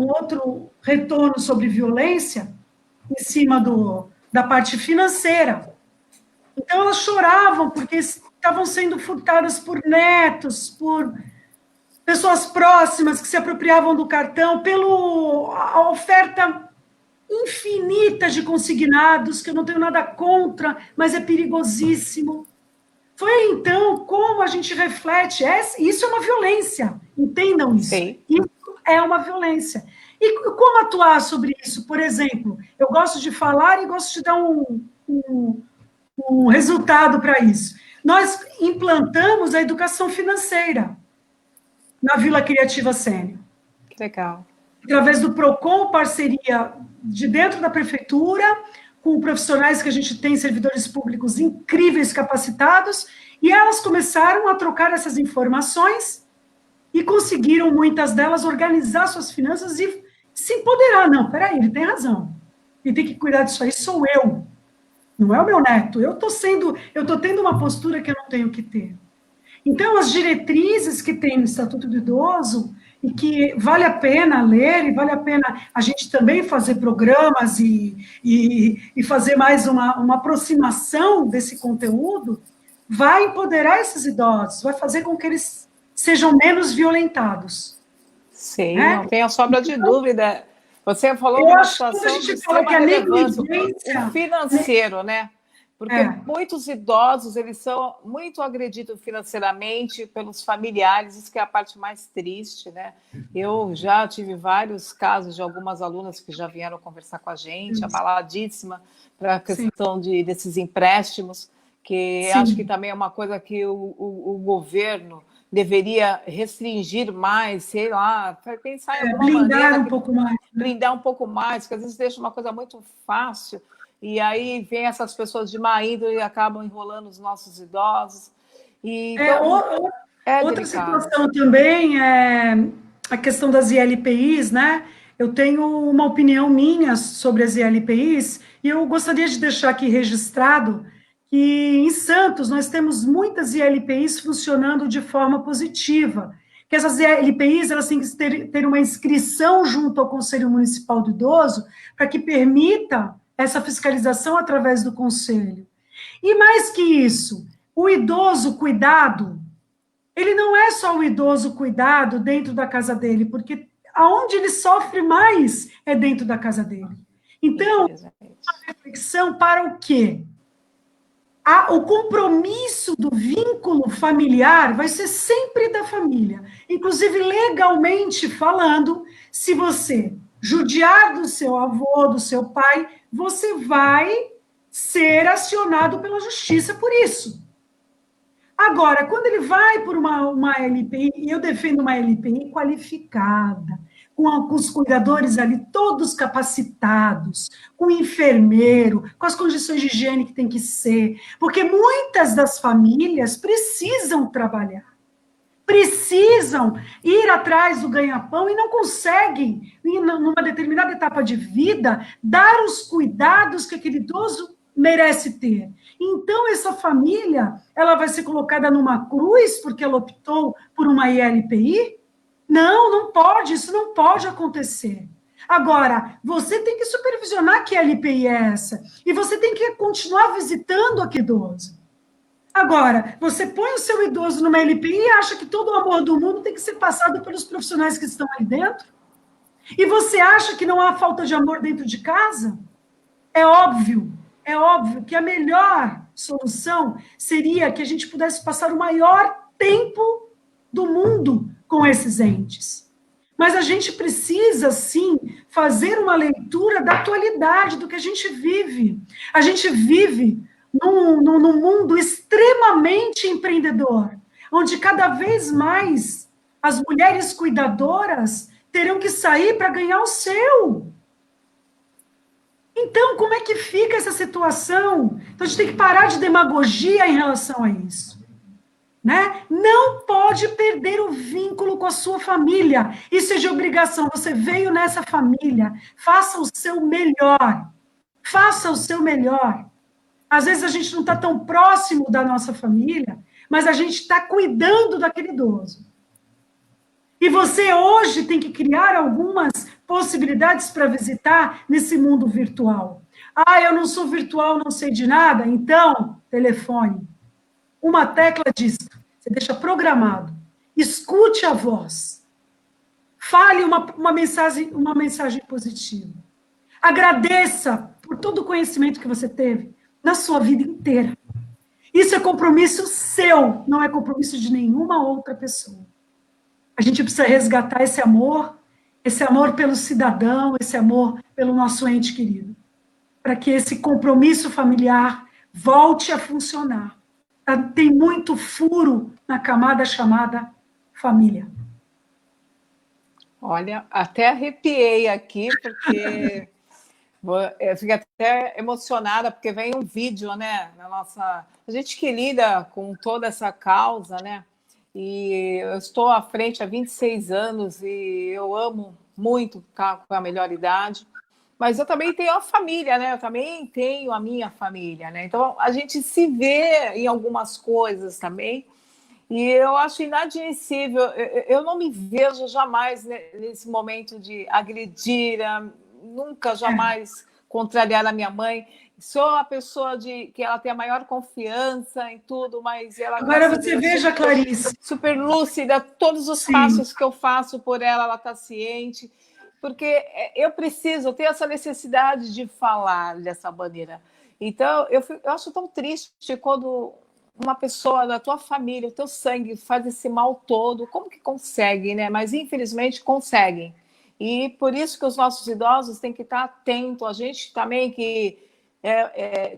outro retorno sobre violência, em cima da parte financeira. Então, elas choravam porque estavam sendo furtadas por netos, por pessoas próximas que se apropriavam do cartão, pela oferta infinita de consignados, que eu não tenho nada contra, mas é perigosíssimo. Foi aí, então, como a gente reflete, isso é uma violência, entendam isso. Sim. Isso é uma violência. E como atuar sobre isso? Por exemplo, eu gosto de falar e gosto de dar um resultado para isso. Nós implantamos a educação financeira na Vila Criativa Sênior. Que legal. Através do PROCON, parceria de dentro da prefeitura, com profissionais que a gente tem, servidores públicos incríveis, capacitados, e elas começaram a trocar essas informações e conseguiram, muitas delas, organizar suas finanças e se empoderar. Não, peraí, ele tem razão. Quem tem que cuidar disso aí sou eu, não é o meu neto. Eu estou tendo uma postura que eu não tenho que ter. Então, as diretrizes que tem no Estatuto do Idoso, e que vale a pena ler, e vale a pena a gente também fazer programas e fazer mais uma aproximação desse conteúdo, vai empoderar esses idosos, vai fazer com que eles sejam menos violentados. Sim, Né? não tenha sombra de dúvida. Você falou de Eu uma acho que quando a situação de gente fala que extrema a relevância, o negligência... financeiro, né? Porque É, muitos idosos, eles são muito agredidos financeiramente pelos familiares, isso que é a parte mais triste, né? Eu já tive vários casos de algumas alunas que já vieram conversar com a gente, abaladíssima, para a sim, questão desses empréstimos, que acho que sim. também é uma coisa que o governo deveria restringir mais, sei lá, pensar em alguma Blindar maneira um que pouco mais. brindar um pouco mais, porque às vezes deixa uma coisa muito fácil, e aí vem essas pessoas de má índole e acabam enrolando os nossos idosos. E, É, então, é outra delicado. situação também é a questão das ILPIs, né? Eu tenho uma opinião minha sobre as ILPIs e eu gostaria de deixar aqui registrado que em Santos nós temos muitas ILPIs funcionando de forma positiva. Que essas ILPIs elas têm que ter uma inscrição junto ao Conselho Municipal do Idoso para que permita essa fiscalização através do Conselho. E mais que isso, o idoso cuidado, ele não é só o idoso cuidado dentro da casa dele, porque aonde ele sofre mais é dentro da casa dele. Então, Infelizmente. reflexão para o quê? O compromisso do vínculo familiar vai ser sempre da família. Inclusive, legalmente falando, se você judiar do seu avô, do seu pai, você vai ser acionado pela justiça por isso. Agora, quando ele vai por uma LPI, e eu defendo uma LPI qualificada, com os cuidadores ali todos capacitados, com o enfermeiro, com as condições de higiene que tem que ser, porque muitas das famílias precisam trabalhar, precisam ir atrás do ganha-pão e não conseguem, numa determinada etapa de vida, dar os cuidados que aquele idoso merece ter. Então, essa família, ela vai ser colocada numa cruz porque ela optou por uma ILPI? Não, não pode, isso não pode acontecer. Agora, você tem que supervisionar que ILPI é essa, e você tem que continuar visitando aquele idoso. Agora, você põe o seu idoso numa LPI e acha que todo o amor do mundo tem que ser passado pelos profissionais que estão ali dentro? E você acha que não há falta de amor dentro de casa? É óbvio que a melhor solução seria que a gente pudesse passar o maior tempo do mundo com esses entes. Mas a gente precisa, sim, fazer uma leitura da atualidade, do que a gente vive. A gente vive num mundo extremamente empreendedor, onde cada vez mais as mulheres cuidadoras terão que sair para ganhar o seu. Então, como é que fica essa situação? Então, a gente tem que parar de demagogia em relação a isso. Né? Não pode perder o vínculo com a sua família. Isso é de obrigação. Você veio nessa família, faça o seu melhor. Faça o seu melhor. Às vezes a gente não está tão próximo da nossa família, mas a gente está cuidando daquele idoso. E você hoje tem que criar algumas possibilidades para visitar nesse mundo virtual. Ah, eu não sou virtual, não sei de nada. Então, telefone. Uma tecla disso. Você deixa programado. Escute a voz. Fale uma mensagem positiva. Agradeça por todo o conhecimento que você teve na sua vida inteira. Isso é compromisso seu, não é compromisso de nenhuma outra pessoa. A gente precisa resgatar esse amor pelo cidadão, esse amor pelo nosso ente querido, para que esse compromisso familiar volte a funcionar. Tem muito furo na camada chamada família. Olha, até arrepiei aqui, porque eu fico até emocionada, porque vem um vídeo, né, na nossa... A gente que lida com toda essa causa, né, e eu estou à frente há 26 anos e eu amo muito ficar com a melhor idade. Mas eu também tenho a família, né? Eu também tenho a minha família, né? Então a gente se vê em algumas coisas também. E eu acho inadmissível, eu não me vejo jamais nesse momento de agredir, nunca, jamais contrariar a minha mãe. Sou a pessoa que ela tem a maior confiança em tudo, mas ela, Agora graças a você Deus, veja, super, Clarice. super lúcida, todos os Sim. passos que eu faço por ela, ela está ciente, porque eu tenho essa necessidade de falar dessa maneira. Então, eu acho tão triste quando uma pessoa da tua família, o teu sangue, faz esse mal todo. Como que consegue, né? Mas, infelizmente, conseguem. E por isso que os nossos idosos têm que estar atentos. A gente também que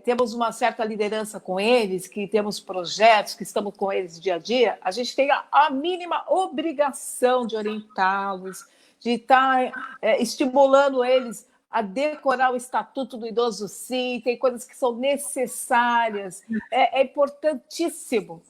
temos uma certa liderança com eles, que temos projetos, que estamos com eles dia a dia, a gente tem a mínima obrigação de orientá-los, de estar estimulando eles a decorar o Estatuto do Idoso Sim, tem coisas que são necessárias, é importantíssimo,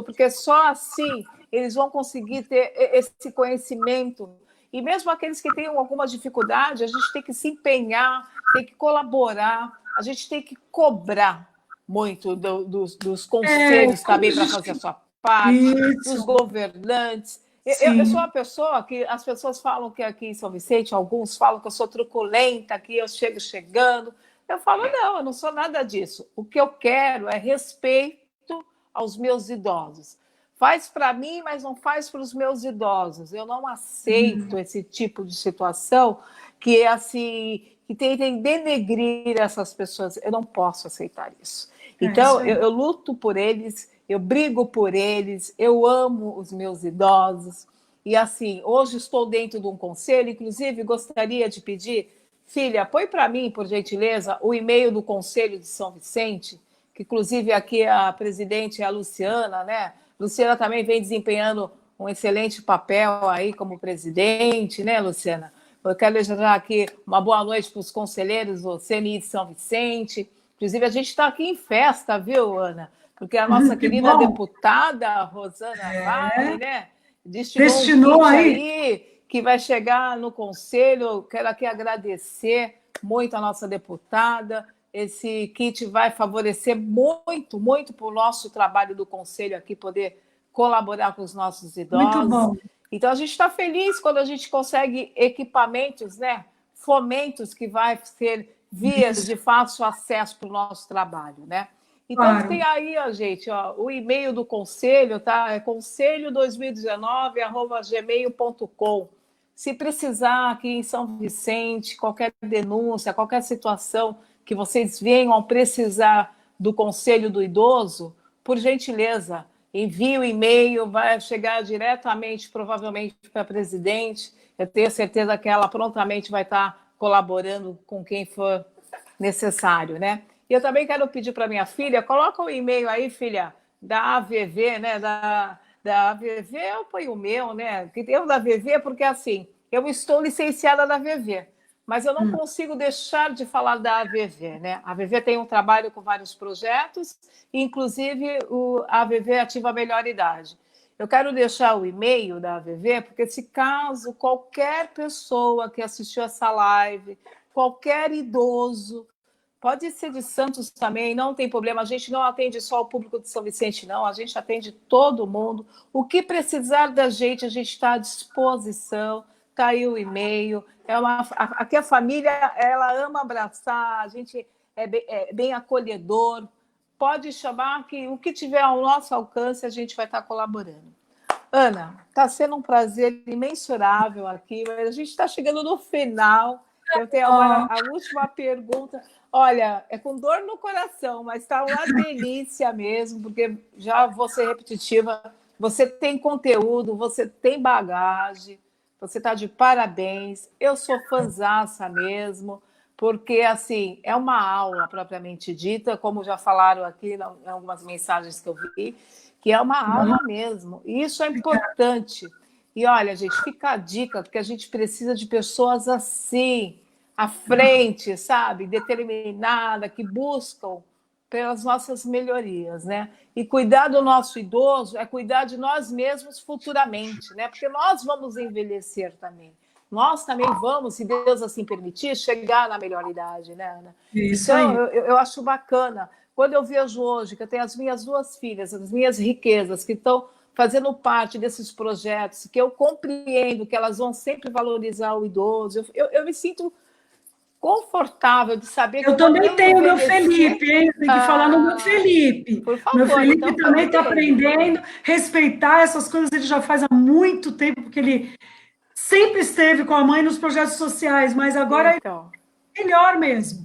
porque só assim eles vão conseguir ter esse conhecimento. E mesmo aqueles que tenham alguma dificuldade, a gente tem que se empenhar, tem que colaborar, a gente tem que cobrar muito dos conselhos também para fazer a sua parte, dos Isso, governantes. Eu sou sim. uma pessoa que as pessoas falam que aqui em São Vicente, alguns falam que eu sou truculenta, que eu chego chegando. Eu falo, não, eu não sou nada disso. O que eu quero é respeito aos meus idosos. Faz para mim, mas não faz para os meus idosos. Eu não aceito esse tipo de situação que é assim, que tentem denegrir essas pessoas. Eu não posso aceitar isso. Isso Então, aí. eu luto por eles, eu brigo por eles, eu amo os meus idosos. E assim, hoje estou dentro de um conselho, inclusive gostaria de pedir, filha, põe para mim, por gentileza, o e-mail do Conselho de São Vicente, que inclusive aqui a presidente é a Luciana, né? Luciana também vem desempenhando um excelente papel aí como presidente, né, Luciana? Eu quero desejar aqui uma boa noite para os conselheiros do CNI de São Vicente. Inclusive, a gente está aqui em festa, viu, Ana? Porque a nossa Que querida bom. deputada Rosana Vale, né, destinou um Destinou kit aí. aí que vai chegar no conselho. Eu quero aqui agradecer muito a nossa deputada. Esse kit vai favorecer muito, muito para o nosso trabalho do conselho aqui, poder colaborar com os nossos Muito idosos. bom. Então, a gente está feliz quando a gente consegue equipamentos, né? Fomentos que vai ser vias Isso, de fácil acesso para o nosso trabalho, né? Então, claro. tem aí, ó, gente, ó, o e-mail do conselho, tá? É conselho2019@gmail.com. Se precisar aqui em São Vicente, qualquer denúncia, qualquer situação que vocês venham precisar do Conselho do Idoso, por gentileza, envie o e-mail, vai chegar diretamente, provavelmente, para a presidente. Eu tenho certeza que ela prontamente vai estar colaborando com quem for necessário, né? E eu também quero pedir para minha filha, coloca o e-mail aí, filha, da AVV, né? Da AVV, eu ponho o meu, né? Que tem o da AVV, porque assim, eu estou licenciada da AVV, mas eu não consigo deixar de falar da AVV, né? A AVV tem um trabalho com vários projetos, inclusive a AVV Ativa a Melhor Idade. Eu quero deixar o e-mail da AVV, porque se caso qualquer pessoa que assistiu essa live, qualquer idoso, pode ser de Santos também, não tem problema. A gente não atende só o público de São Vicente, não. A gente atende todo mundo. O que precisar da gente, a gente está à disposição. Está aí o e-mail. Aqui a família, ela ama abraçar, a gente é bem acolhedor. Pode chamar que o que tiver ao nosso alcance, a gente vai estar colaborando. Ana, está sendo um prazer imensurável aqui, mas a gente está chegando no final. Eu tenho agora Ó, a última pergunta. Olha, é com dor no coração, mas está uma delícia mesmo, porque já vou ser repetitiva. Você tem conteúdo, você tem bagagem, você está de parabéns. Eu sou fãzaça mesmo, porque assim é uma aula propriamente dita, como já falaram aqui em algumas mensagens que eu vi, que é uma aula mesmo. E isso é importante. E olha, gente, fica a dica, porque a gente precisa de pessoas assim, à frente, sabe? Determinada, que buscam pelas nossas melhorias, né? E cuidar do nosso idoso é cuidar de nós mesmos futuramente, né? Porque nós vamos envelhecer também. Nós também vamos, se Deus assim permitir, chegar na melhor idade, né, Ana? Isso Então, aí. eu acho bacana. Quando eu vejo hoje que eu tenho as minhas 2 filhas, as minhas riquezas, que estão fazendo parte desses projetos, que eu compreendo que elas vão sempre valorizar o idoso, eu me sinto confortável de saber que Eu quando também eu tenho meu envelhecer... Felipe, hein? Tem que falar no meu Ah, Felipe. por Meu favor, Felipe então também fale está dele. aprendendo a respeitar essas coisas, ele já faz há muito tempo, porque ele sempre esteve com a mãe nos projetos sociais, mas agora é Então, melhor mesmo.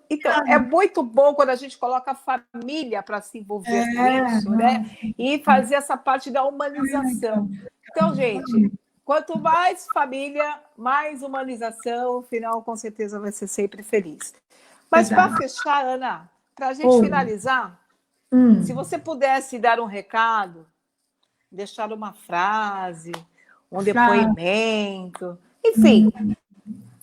Então, é muito bom quando a gente coloca a família para se envolver com isso, né? não, E fazer essa parte da humanização. Então, gente, quanto mais família, mais humanização, o final com certeza vai ser sempre feliz. Mas para verdade. fechar, Ana, para a gente Ou, finalizar, se você pudesse dar um recado, deixar uma frase, um fra- depoimento, enfim,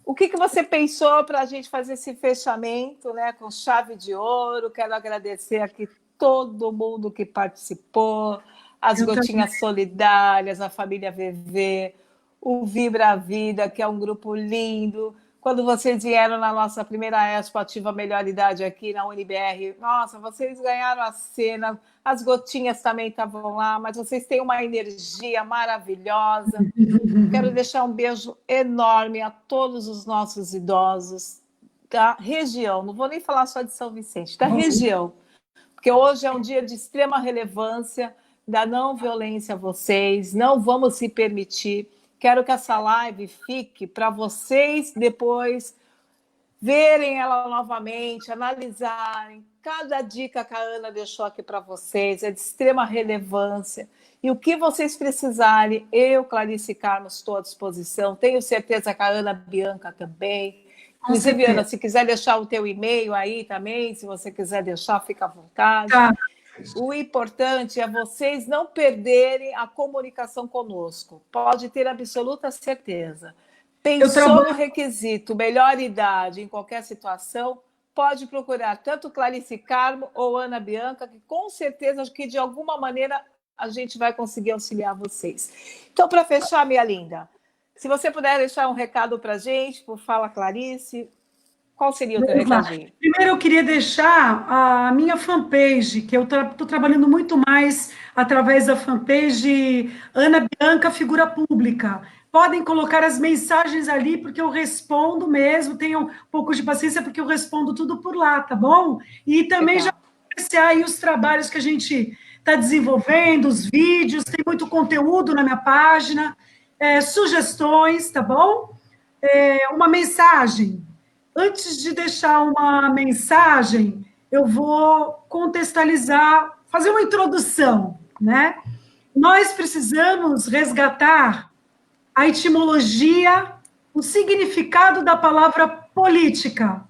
o que você pensou para a gente fazer esse fechamento, né, com chave de ouro? Quero agradecer aqui todo mundo que participou, as eu também. Gotinhas Solidárias, a família VV, o Vibra a Vida, que é um grupo lindo. Quando vocês vieram na nossa primeira Expo Ativa Melhor Idade aqui na UniBR, nossa, vocês ganharam a cena, as gotinhas também estavam lá, mas vocês têm uma energia maravilhosa. Quero deixar um beijo enorme a todos os nossos idosos da região, não vou nem falar só de São Vicente, da região, porque hoje é um dia de extrema relevância da não violência a vocês, não vamos se permitir. Quero que essa live fique para vocês depois verem ela novamente, analisarem. Cada dica que a Ana deixou aqui para vocês é de extrema relevância. E o que vocês precisarem, eu, Clarice e Carlos, estou à disposição. Tenho certeza que a Ana Bianca também. Com Inclusive, Ana, certeza. se quiser deixar o teu e-mail aí também, se você quiser deixar, fica à vontade. Tá. O importante é vocês não perderem a comunicação conosco. Pode ter absoluta certeza. Eu Pensou no trabalho. requisito melhor idade em qualquer situação, pode procurar tanto Clarice Carmo ou Ana Bianca, que com certeza que de alguma maneira a gente vai conseguir auxiliar vocês. Então, para fechar, minha linda, se você puder deixar um recado para a gente, por Fala Clarice, qual seria o teu Vamos lá. recadinho? Primeiro, eu queria deixar a minha fanpage, que eu estou trabalhando muito mais através da fanpage Ana Bianca Figura Pública. Podem colocar as mensagens ali, porque eu respondo mesmo. Tenham um pouco de paciência, porque eu respondo tudo por lá, tá bom? E também já Legal. apreciar aí os trabalhos que a gente está desenvolvendo, os vídeos, tem muito conteúdo na minha página, sugestões, tá bom? Uma mensagem. Antes de deixar uma mensagem, eu vou contextualizar, fazer uma introdução, né? Nós precisamos resgatar a etimologia, o significado da palavra política,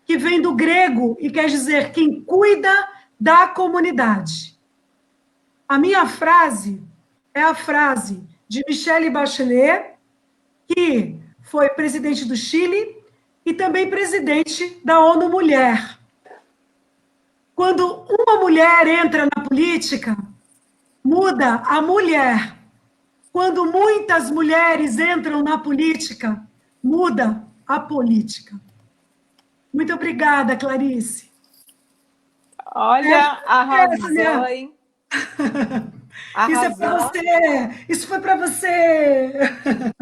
que vem do grego e quer dizer quem cuida da comunidade. A minha frase é a frase de Michelle Bachelet, que foi presidente do Chile e também presidente da ONU Mulher. Quando uma mulher entra na política, muda a mulher. Quando muitas mulheres entram na política, muda a política. Muito obrigada, Clarice. Olha, arrasou, hein? Isso é para Arrasou. você. Isso foi para você.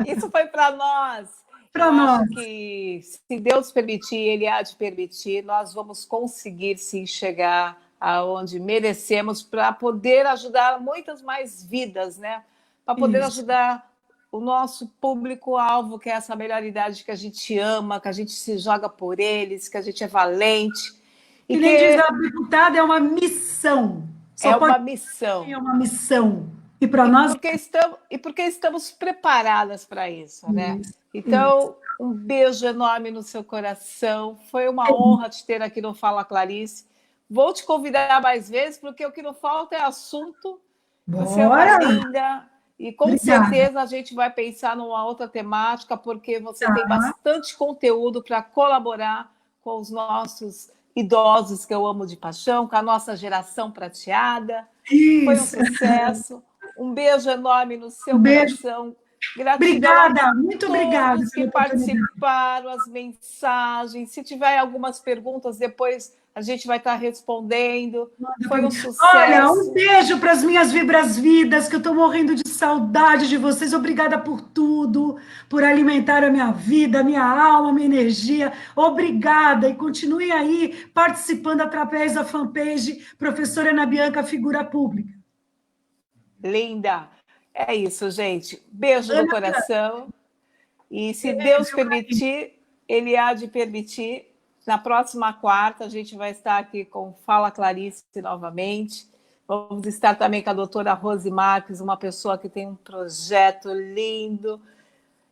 Isso foi para nós. Eu Para acho nós. que, se Deus permitir, Ele há de permitir, nós vamos conseguir sim chegar aonde merecemos para poder ajudar muitas mais vidas, né? Para poder Isso. ajudar o nosso público-alvo, que é essa melhor idade que a gente ama, que a gente se joga por eles, que a gente é valente e Que nem diz que a deputada, é uma missão. Só é pode uma missão. ter uma missão. E para nós, E porque estamos preparadas para isso, né? isso. Então, um beijo enorme no seu coração. Foi uma honra te ter aqui no Fala Clarice. Vou te convidar mais vezes, porque o que não falta é assunto. Você é uma Bora! linda. E com Obrigada. certeza a gente vai pensar numa outra temática, porque você tem Tá. bastante conteúdo para colaborar com os nossos idosos, que eu amo de paixão, com a nossa geração prateada. Foi um Isso. sucesso. Um beijo enorme no seu Um beijo. coração. Gratidão Obrigada, muito a obrigada todos que pela oportunidade. participaram, as mensagens. Se tiver algumas perguntas, depois a gente vai estar respondendo. Foi um Olha, um sucesso. beijo para as minhas vibras vidas, que eu estou morrendo de saudade de vocês. Obrigada por tudo, por alimentar a minha vida, a minha alma, a minha energia. Obrigada e continue aí participando através da fanpage Professora Ana Bianca Figura Pública. Linda. É isso, gente. Beijo no Ana, coração. E se beijo, Deus permitir, Ele há de permitir, na próxima quarta a gente vai estar aqui com Fala Clarice novamente. Vamos estar também com a doutora Rose Marques, uma pessoa que tem um projeto lindo.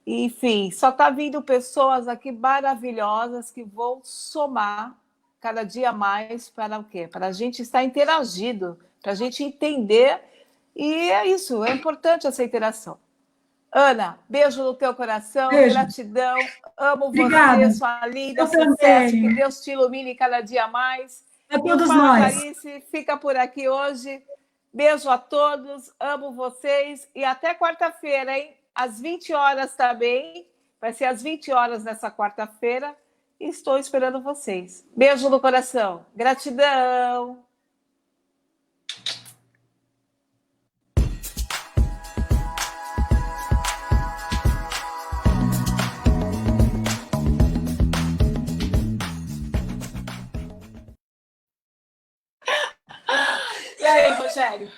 Enfim, só está vindo pessoas aqui maravilhosas que vão somar cada dia mais para o quê? Para a gente estar interagindo, para a gente entender. E é isso, é importante essa interação. Ana, beijo no teu coração, beijo. Gratidão, amo Obrigada. você, sua linda, Eu sucesso, também. que Deus te ilumine cada dia mais. A E o todos Fala nós. Clarice fica por aqui hoje. Beijo a todos, amo vocês e até quarta-feira, hein? Às 20 horas também, vai ser às 20 horas nessa quarta-feira. E estou esperando vocês. Beijo no coração, gratidão. E aí, Rogério?